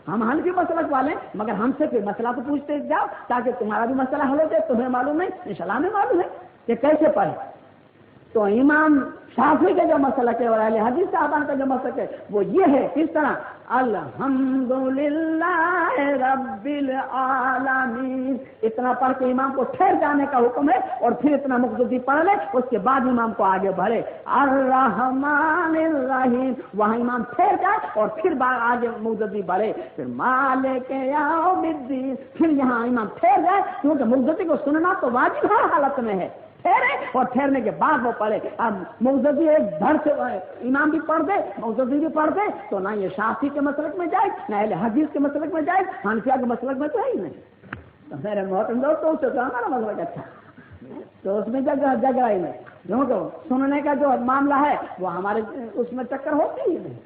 ہم حنفی مسلک والے ہیں، مگر ہم سے پھر مسئلہ تو پوچھتے جاؤ تاکہ تمہارا بھی مسئلہ حل ہو جائے. تمہیں معلوم نہیں، انشاءاللہ میں معلوم ہے کہ کیسے پڑھیں. تو امام شافعی کا جو مسلک ہے اور اہل حدیث صاحبان کا جو مسلک ہے وہ یہ ہے کس طرح الحمدللہ رب العالمین. اتنا پڑھ کے امام کو ٹھہر جانے کا حکم ہے، اور پھر اتنا مقتدی پڑھ لے، اس کے بعد امام کو آگے بڑھے. الرحمن الرحیم وہاں امام ٹھہر جائے اور پھر آگے مقتدی بڑھے. پھر مالک یوم الدین پھر یہاں امام ٹھہر جائے، کیونکہ مقتدی کو سننا تو واجب ہر حالت میں ہے. ٹھہرے اور ٹھہرنے کے بعد وہ پڑھے. اب مقتدی ایک دھڑ سے امام بھی پڑھ دے، مقتدی بھی پڑھ دے، تو نہ یہ شافعی کے مسلک میں جائے، نہ اہل حدیث کے مسلک میں جائے، حنفیہ کے مسلک میں تو ہے ہی نہیں. تو میرے محترم دوستوں اس سے تو ہمارا مسلک اچھا، تو اس میں جگہ ہی نہیں. کیونکہ سننے کا جو معاملہ ہے وہ ہمارے اس میں چکر ہوتی ہی نہیں.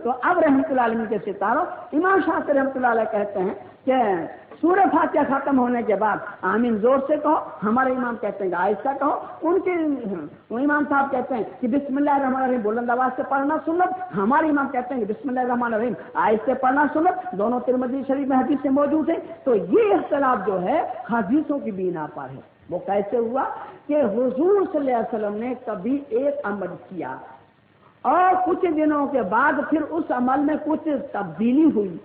تو اب رحمۃ اللہ علیہ کے ستاروں امام شافعی رحمۃ اللہ علیہ کہتے ہیں کہ سورہ فاتحہ ختم ہونے کے بعد آمین زور سے کہو. ہمارے امام کہتے ہیں کہ آہستہ کہو. ان کے امام صاحب کہتے ہیں کہ بسم اللہ الرحمن الرحیم بلند آواز سے پڑھنا سنت. ہمارے امام کہتے ہیں کہ بسم اللہ الرحمن الرحیم آہستہ پڑھنا سنت. دونوں ترمذی شریف میں حدیث سے موجود ہیں. تو یہ اختلاف جو ہے حدیثوں کی بنا پر ہے. وہ کیسے ہوا کہ حضور صلی اللہ علیہ وسلم نے کبھی ایک عمل کیا اور کچھ دنوں کے بعد پھر اس عمل میں کچھ تبدیلی ہوئی،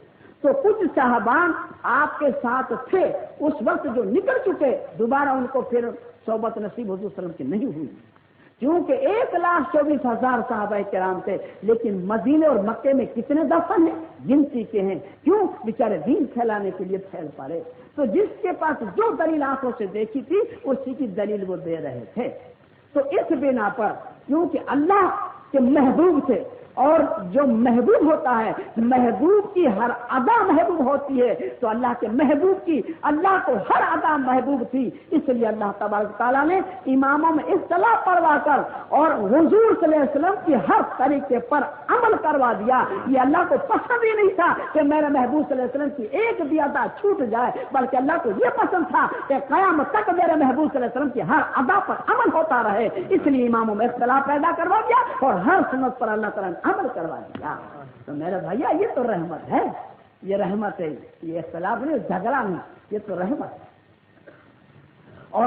تو کچھ صحابان آپ کے ساتھ تھے اس وقت جو نکل چکے، دوبارہ ان کو پھر صحبت نصیب حضور صلی اللہ علیہ وسلم کی نہیں ہوئی، کیونکہ 1,24,000 صحابہ کرام تھے. لیکن مدینے اور مکے میں کتنے دفن ہیں؟ گنتی کے ہیں. کیوں؟ بیچارے دین پھیلانے کے لیے پھیل پڑے. تو جس کے پاس جو دلیل آنکھوں سے دیکھی تھی اسی کی دلیل وہ دے رہے تھے. تو اس بنا پر کیونکہ اللہ کے محبوب تھے، اور جو محبوب ہوتا ہے محبوب کی ہر ادا محبوب ہوتی ہے، تو اللہ کے محبوب کی اللہ کو ہر ادا محبوب تھی. اس لیے اللہ تبارک تعالیٰ نے اماموں میں اصطلاح پڑھوا کر اور حضور صلی اللہ علیہ وسلم کی ہر طریقے پر عمل کروا دیا. یہ اللہ کو پسند ہی نہیں تھا کہ میرے محبوب صلی اللہ علیہ وسلم کی ایک بھی ادا چھوٹ جائے، بلکہ اللہ کو یہ پسند تھا کہ قیامت تک میرے محبوب صلی اللہ علیہ وسلم کی ہر ادا پر عمل ہوتا رہے. اس لیے اماموں میں اختلاف پیدا کروا دیا اور ہر سنت پر اللہ تعالیٰ نے عمل کروا دیا. تو میرے بھائیا یہ تو رحمت ہے، یہ رحمت ہے، یہ اختلاف نہیں، جھگڑا نہیں، یہ تو رحمت ہے. اور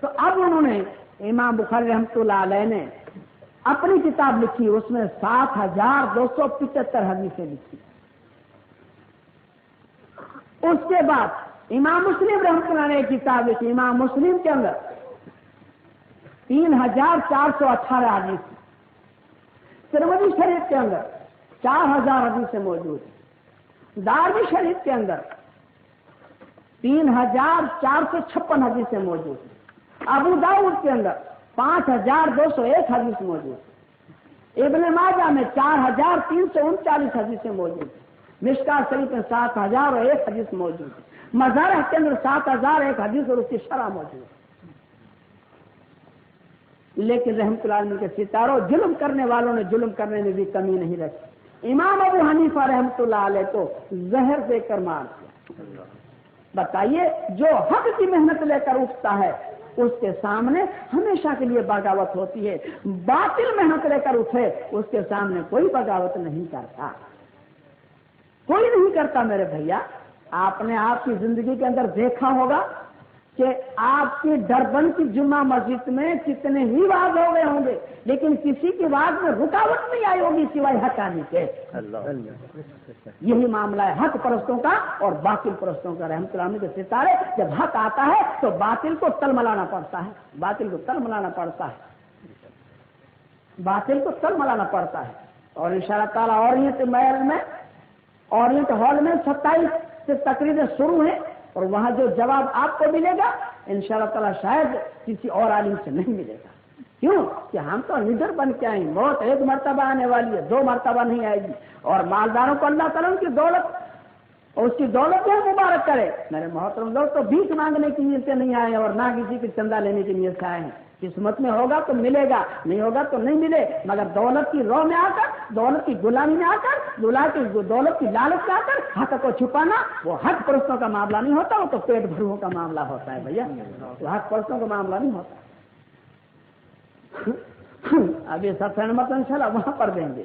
تو اب انہوں نے امام بخاری رحمۃ اللہ علیہ نے اپنی کتاب لکھی، اس میں 7275 حدیثیں لکھی۔ اس کے بعد امام مسلم رحمۃ اللہ نے ایک کتاب لکھی، امام مسلم کے اندر 3418 حدیث، ترمذی شریف کے اندر 4000 حدیثیں موجود ہیں، دارمی شریف کے اندر 3456 حدیثیں موجود ہیں، ابو داؤد کے اندر 5201 حدیث موجود ہے، ابن ماجہ میں 4339 حدیثیں موجود ہیں، مشکات شریف میں 7001 حدیث موجود ہے، مزارہ کے اندر 7001 حدیث اور اس کی شرح موجود ہے۔ لیکن رحمت اللہ علیہ کے ستاروں ظلم کرنے والوں نے ظلم کرنے میں بھی کمی نہیں رکھی۔ امام ابو حنیفہ رحمت اللہ علیہ کو زہر دے کر مار دیا۔ بتائیے، جو حق کی محنت لے کر اٹھتا ہے اس کے سامنے ہمیشہ کے لیے بغاوت ہوتی ہے، باطل محنت لے کر اٹھے اس کے سامنے کوئی بغاوت نہیں کرتا، کوئی نہیں کرتا۔ میرے بھیا، آپ نے آپ کی زندگی کے اندر دیکھا ہوگا کہ آپ کی ڈربن کی جمعہ مسجد میں کتنے ہی واز ہو گئے ہوں گے، لیکن کسی کی واز میں رکاوٹ نہیں آئی ہوگی سوائے حق آنے کے۔ یہی معاملہ ہے حق پرستوں کا اور باطل پرستوں کا۔ رحمت اللہ کے ستارے جب حق آتا ہے تو باطل کو تل ملانا پڑتا ہے، باطل کو تل ملانا پڑتا ہے، باطل کو تل ملانا پڑتا ہے۔ اور انشاءاللہ تعالیٰ اورینٹ محل میں، اورینٹ ہال میں 27 سے تقریریں شروع ہیں، اور وہاں جو جواب آپ کو ملے گا انشاءاللہ تعالیٰ شاید کسی اور عالم سے نہیں ملے گا۔ کیوں کہ ہم تو لیڈر بن کے آئیں، موت ایک مرتبہ آنے والی ہے، 2 مرتبہ نہیں آئے گی۔ اور مالداروں کو اللہ تعالیٰ کی دولت اور اس کی دولت کو مبارک کرے۔ میرے محترم لوگ تو بھیک مانگنے کی نیت سے نہیں آئے اور نہ کسی کی چندہ لینے کی نیت سے آئے ہیں۔ قسمت میں ہوگا تو ملے گا، نہیں ہوگا تو نہیں ملے، مگر دولت کی رو میں آ کر، دولت کی غلامی میں آ کر، دولت کی لالچ میں آ کر حق کو چھپانا وہ حق پرستوں کا معاملہ نہیں ہوتا، وہ تو پیٹ بھروں کا معاملہ ہوتا ہے بھیا، وہ حق پرستوں کا معاملہ نہیں ہوتا۔ اب یہ سب سنمت انشاءاللہ وہاں پر دیں گے۔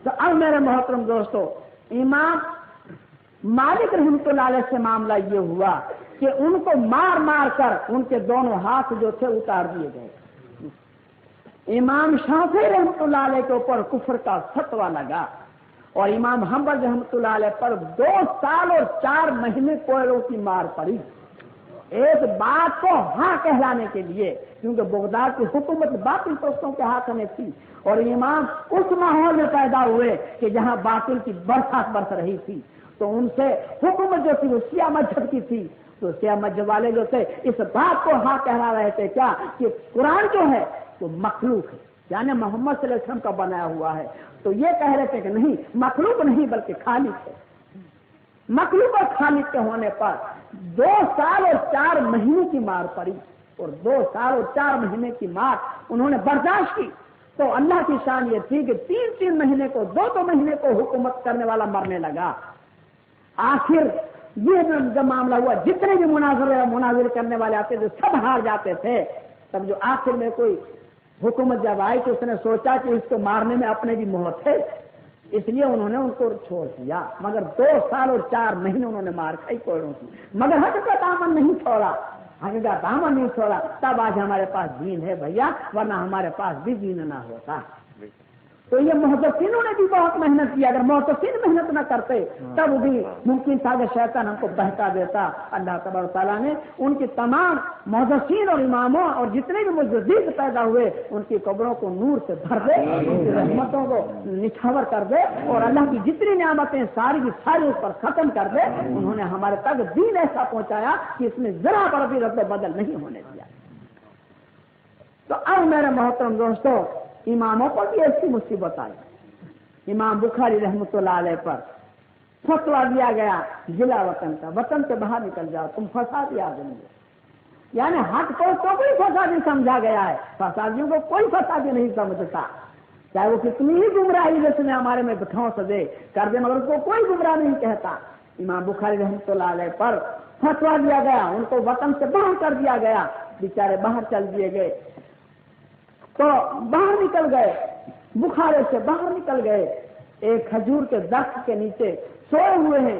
تو اب میرے محترم دوستو، امام مالک رحمۃ اللہ علیہ سے معاملہ یہ ہوا کہ ان کو مار مار کر ان کے دونوں ہاتھ جو تھے اتار دیے گئے۔ امام شافعی رحمۃ اللہ علیہ کے اوپر کفر کا فتویٰ لگا اور امام حنبل رحمۃ اللہ علیہ پر 2 سال اور 4 مہینے کوئلوں کی مار پڑی، ایک بات کو ہاں کہلانے کے لیے، کیونکہ بغداد کی حکومت باطل پرستوں کے ہاتھ میں تھی اور امام اس ماحول میں پیدا ہوئے کہ جہاں باطل کی برسات برس رہی تھی، تو ان سے حکومت جو تھی وہ شیعہ مذہب کی تھی، تو شیعہ مذہب والے جو تھے اس بات کو ہاں کہلا رہے تھے کیا کہ قرآن جو ہے وہ مخلوق ہے، یعنی محمد صلی اللہ علیہ وسلم کا بنایا ہوا ہے۔ تو یہ کہہ رہے تھے کہ نہیں، مخلوق نہیں بلکہ خالق ہے۔ مخلوق اور خالق کے ہونے پر 2 سال اور 4 مہینے کی مار پڑی، اور 2 سال اور 4 مہینے کی مار انہوں نے برداشت کی۔ تو اللہ کی شان یہ تھی کہ 3 مہینے کو، 2 مہینے کو حکومت کرنے والا مرنے لگا۔ آخر یہ جب معاملہ ہوا، جتنے بھی مناظر کرنے والے آتے تھے سب ہار جاتے تھے۔ تب جو آخر میں کوئی حکومت جب آئی تو اس نے سوچا کہ اس کو مارنے میں اپنے بھی موت ہے، اس لیے انہوں نے ان کو چھوڑ دیا، مگر 2 سال اور 4 مہینے انہوں نے مار کھائی کوڑوں کی، مگر حق کا دامن نہیں چھوڑا، حق کا دامن نہیں چھوڑا۔ تب آج ہمارے پاس دین ہے بھیا، ورنہ ہمارے پاس بھی دین نہ ہوتا۔ تو یہ محدثینوں نے بھی بہت محنت کی، اگر محدثین محنت نہ کرتے تب بھی ممکن تھا کہ شیطان ہم کو بہکا دیتا۔ اللہ تبارک تعالیٰ نے ان کی تمام محدثین اور اماموں اور جتنے بھی مجدد پیدا ہوئے ان کی قبروں کو نور سے بھر دے، ان کی رحمتوں کو نچھاور کر دے، اور اللہ کی جتنی نعمتیں ساری کی ساری اس پر ختم کر دے۔ انہوں نے ہمارے تک دین ایسا پہنچایا کہ اس میں ذرا پر بھی رد و بدل نہیں ہونے دیا۔ تو اب میرے محترم دوستوں، اماموں پر بھی ایسی مصیبت آئی۔ امام بخاری رحمۃ اللہ علیہ پر فتویٰ دیا گیا ضلع وطن کا، وطن سے باہر نکل جاؤ، تم فسادی آدمی ہو، یعنی حق کو کوئی فسادی سمجھا گیا ہے، فسادیوں کو کوئی فسادی نہیں سمجھتا، چاہے وہ کتنی ہی گمراہی جس نے ہمارے میں بٹھوس دے کر دے، مگر اس کو کوئی گمراہ نہیں کہتا۔ امام بخاری رحمۃ اللہ علیہ پر فتویٰ دیا گیا، ان کو وطن سے باہر کر دیا گیا، بیچارے باہر چل دیے گئے، تو باہر نکل گئے، بخارے سے باہر نکل گئے، ایک کھجور کے درخت کے نیچے سوئے ہوئے ہیں،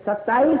27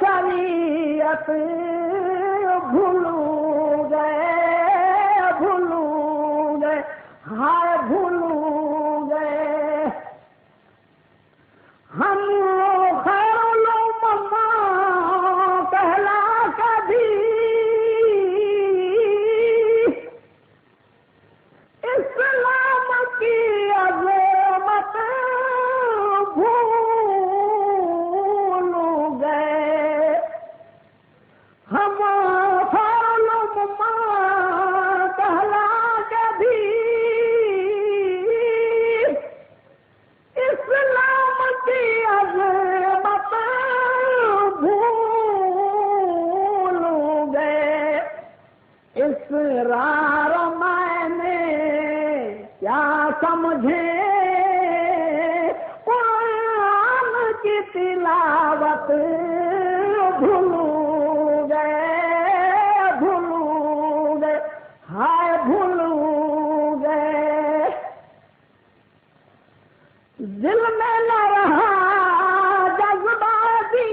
شریعت بھول گئے ہائے بھول گئے ہم خیر الامہ کہلا کبھی اسلام کی عظمت بھول گئے ہم خیر الامہ کہلا کبھی اسلام کی عظمت بھول گئے اسرار میں نے کیا سمجھے قرآن کی تلاوت بھول گئے ہائے بھول گئے دل میں نہ رہا جذباتی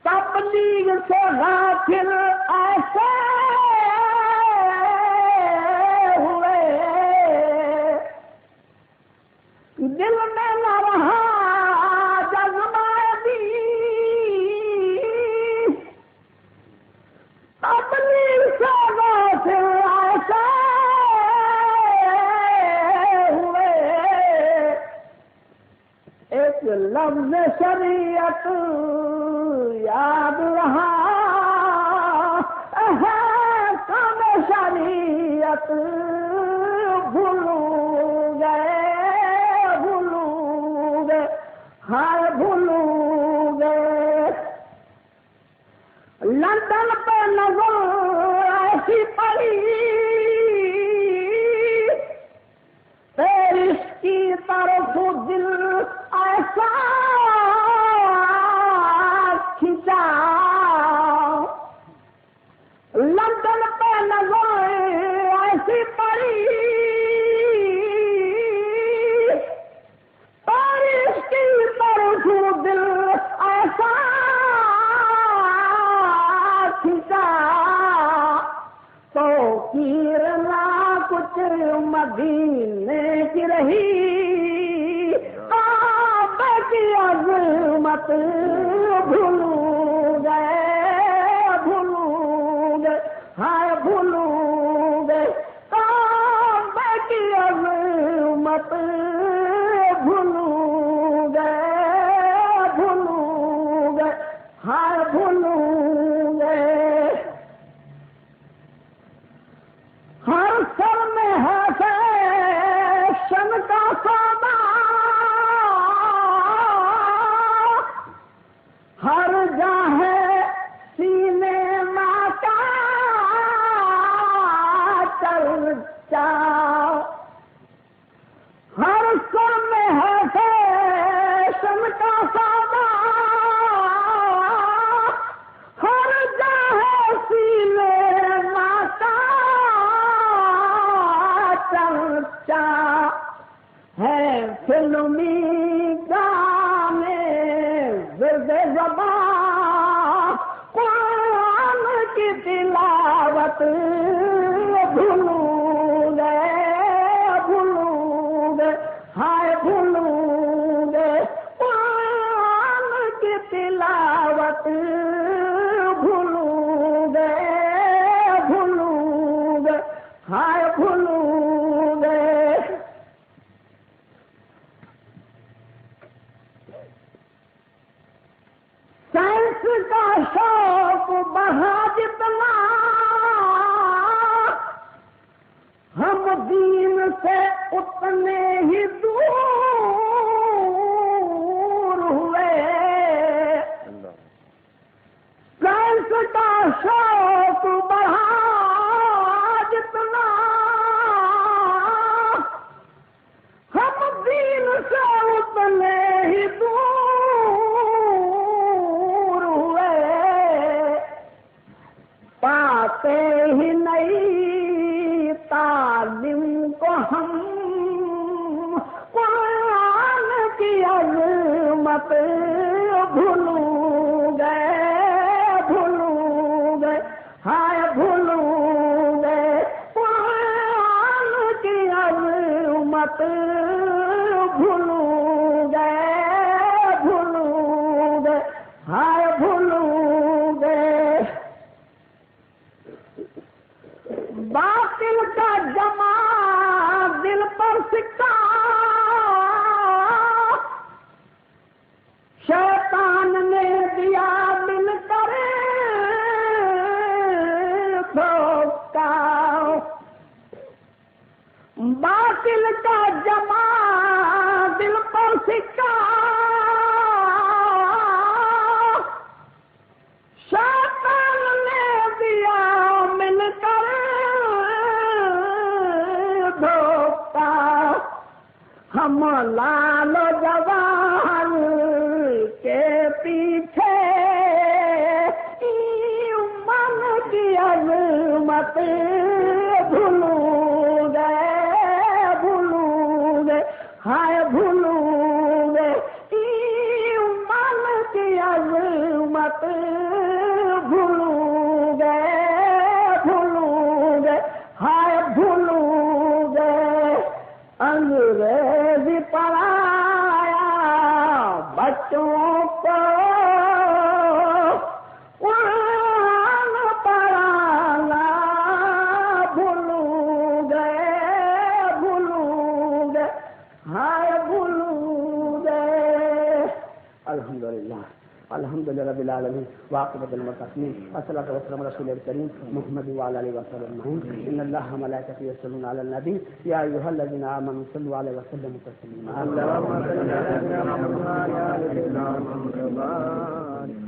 تبلیغ سے غافل ایسے ہوئے دل میں نہ رہا جذباتی تبلیغ سے غافل ایسے ایک لفظ شریعت یاد رہا کم شریعت بھول گئے ہائے بھول گئے لندن پہ نظر ایسی پڑی پیرس کی طرف دل ایسا کھینچا لندن پہ نظر ایسی پڑی پیرس کی طرف دل ایسا کھینچا تو کیرنا کچھ مدینے کی رہی کعبے کی عظمت بھول گئے ہائے بھول گئے کعبے کی عظمت بھول گئے ہائے بھول گئے ہر سر میں ہے فیشن کا سودا ہر جاہے سینما کا چرچا ہر سر میں ہے فیشن کا سودا ہر جاہے سینما کا چرچا ہے فلمی گانے ورد زبان قرآن کی تلاوت بھول گئے ہائے بھول گئے قرآن کی تلاوت بھول گئے ہائے بھول گئے سائنس کا شوق بڑھا جتنا ہم دین سے اتنے ہی دور ہوئے سائنس کا شوق بڑھا جتنا ہم دین سے اتنے ہی دور ہوئے پاتے ہی نہیں تعلیم کو ہم قرآن کی عظمت مت بھولوں گے ہائے بھولوں گے قرآن کی عظمت بھولوں گے ہائے بھولوں گے باطل کا جمع دل پر سکہ شیطان نے دیا مل کر دھوکا باطل کا جمع دل پر سکہ شیطان نے دیا مل کر دھوکا ہم لال جوان کے پیچھے من کی عظمت بھولوں گے ہائے بھولوں گے من کی عظمت بھولوں گے ہائے بھولوں گے انگریزی پڑھایا بچوں کو قرآن پڑھانا بھولوں گے ہائے بھولوں گے الحمدللہ الحمدللہ رب العالمین واقبۃ المتقین والصلاۃ والسلام علی رسول الکریم محمد وعلی آلہ وسلم ان اللہ وملائکتہ یصلون علی النبی یا ایھا الذین آمنوا صلوا علیہ وسلموا تسلیما اللهم صل علی سیدنا محمد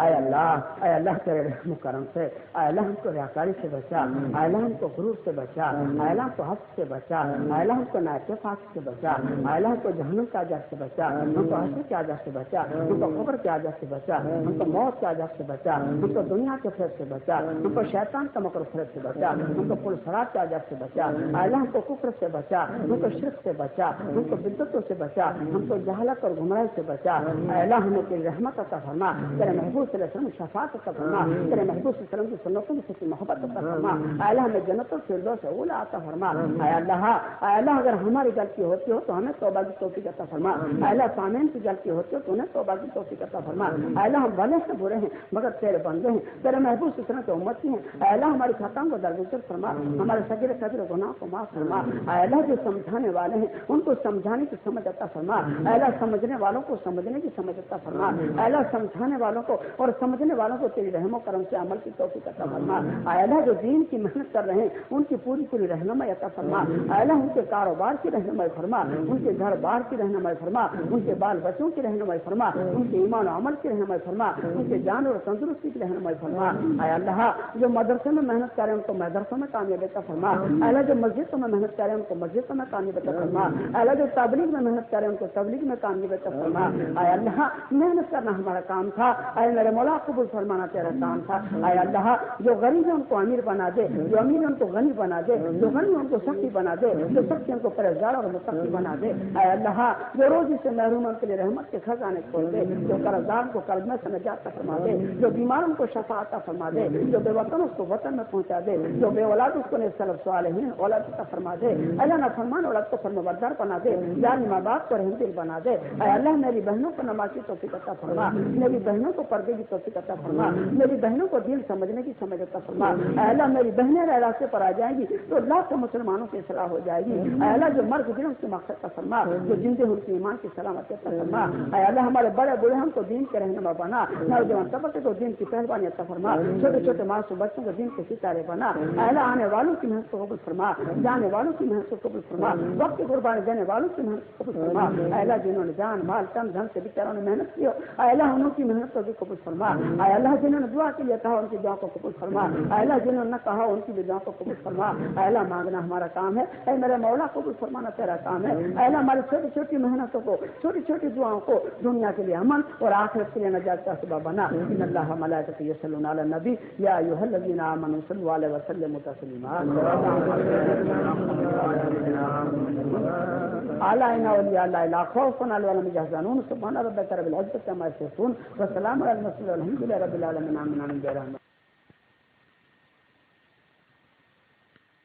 اے اللہ تیرے رحم و کرم سے اے اللہ ہم کو ریاکاری سے بچا اے اللہ ہم کو غرور سے بچا اے اللہ ہم کو حسد سے بچا اے اللہ ہم کو نااتفاق سے بچا اے اللہ ہم کو جہنم کے عذاب سے بچا ہم کو حشر کے عذاب سے بچا ہم کو قبر کے عذاب سے بچا ہم کو موت کے عذاب سے بچا ہم کو دنیا کے فریب سے بچا ہم کو شیطان کا مکر فریب سے بچا ہم کو پل صراط کے عذاب سے بچا اے اللہ ہم کو کفر سے بچا ہم کو شرک سے بچا ہم کو بدعتوں سے بچا ہم کو جہالت اور گمراہی سے بچا اے اللہ ہمیں تیری رحمت عطا فرما تیرے محبوب صلی اللہ علیہ وسلم شفاعت عطا فرما تیرے محبوب صلی اللہ علیہ وسلم کی سنتوں میں سچی محبت عطا فرما اے اللہ ہمیں جنت الفردوس اولی عطا فرما اے اللہ اگر ہماری غلطی ہوتی ہو تو ہمیں توبہ کی توفیق عطا فرما اے اللہ سامعین کی غلطی ہوتی ہو تو انہیں توبہ کی توفیق عطا فرما اے اللہ ہم بھلے سے برے ہیں مگر تیرے بندے ہیں تیرے محبوب صلی اللہ علیہ وسلم کے امتی ہیں اے اللہ ہماری خطاؤں کو درگزر فرما ہمارے صغیر کبیر گناہ کو معاف فرما اے اللہ جو سمجھانے والے ہیں ان کو سمجھانے کی سمجھ عطا فرما اے اللہ سمجھنے والوں کو سمجھنے کی سمجھ عطا فرما اے اللہ سمجھانے والوں کو اور سمجھنے والوں کو تیری رحم و کرم سے عمل کی توفیق عطا فرما اے اللہ جو دین کی محنت کر رہے ہیں ان کی پوری رہنمائی عطا فرما اے اللہ ان کے کاروبار کی رہنمائی فرما ان کے گھر بار کی رہنمائی فرما ان کے بال بچوں کی رہنمائی فرما ان کے ایمان و عمل کی رہنمائی فرما ان کے جان اور تندرستی کی رہنمائی فرما اے اللہ جو مدرسے میں محنت کریں ان کو مدرسوں میں کامیابی عطا فرما اے اللہ جو مسجدوں میں محنت کریں ان کو مسجدوں میں کامیابی عطا فرما اے اللہ جو تبلیغ میں محنت کریں ان کو تبلیغ میں کامیابی عطا فرما اے اللہ محنت کرنا ہمارا کام تھا اے میرے مولا قبول فرمانا تیرا کام تھا اے اللہ جو غریب ہے ان کو امیر بنا دے جو امیر ہے ان کو غنی بنا دے جو غنی ان کو سخی بنا دے جو سخی ان کو پرہیزگار اور متقی بنا دے اے اللہ جو روزی سے محروم ان کے لیے رحمت کے خزانے کھول دے جو قرضدار کو قرض میں سے نجات فرما دے جو بیمار ان کو شفا عطا فرما دے جو بے وطن اس کو وطن میں پہنچا دے جو بے اولاد اس کو سلف صالحین اولاد عطا فرما دے اللہ نہ فرمان اولاد کو فرمانبردار بنا دے جان ماں باپ کو رحم دل بنا دے اے اللہ میری بہنوں کو نماز کی توفیق عطا فرما میری بہنوں کو پردے کی توفیق عطا فرما میری بہنوں کو دل سمجھنے کی سمجھ عطا فرما اے اللہ میری بہنیں راستے پر آ جائیں گی تو لاکھوں مسلمانوں کی اصلاح ہو جائے گی اے اللہ جو مر گزرے ان کی مقصد کا فرما جو زندے ان کی ایمان کی سلامتی عطا فرما اے اللہ ہمارے بڑے بوڑھے ہم کو دین کے رہنما بنا نوجوان طبقے کو دین کی پہلوانی عطا فرما چھوٹے چھوٹے معصوم بچوں کو دین کے ستارے بنا اے اللہ آنے والوں کی محنت کو قبول فرما جانے والوں کی محنت کو قبول فرما وقت کی قربانی دینے والوں کی محنت کو قبول فرما اے اللہ جنہوں نے جان مال تن دھن سے بیچاروں نے محنت کی اے اللہ انہوں کی محنت کو بھی قبول فرما. اے اللہ جنہوں نے دعا کے لیے کہا ان کی دعا کو قبول فرما. اے اللہ جنہوں نے کہا ان کی بھی دعا کو قبول فرما. اے اللہ مانگنا ہمارا کام ہے. اے میرے مولا قبول فرمانا تیرا کام ہے. اے اللہ ہماری چھوٹی چھوٹی محنتوں کو چھوٹی چھوٹی دعاؤں کو دنیا کے لیے امن اور آخرت کے لیے نجات کا سبب بنا. ان اللہ ملائکتہ یصلون علی النبی یا ایھا الذین آمنوا صلوا علیہ وسلموا تسلیما. اعلیٰ اولیاء اللہ لا خوف علیہم ولا هم يحزنون. سبحان ربک رب العزة عما یصفون وسلام علی المرسلین والحمد للہ رب العالمین. آمین.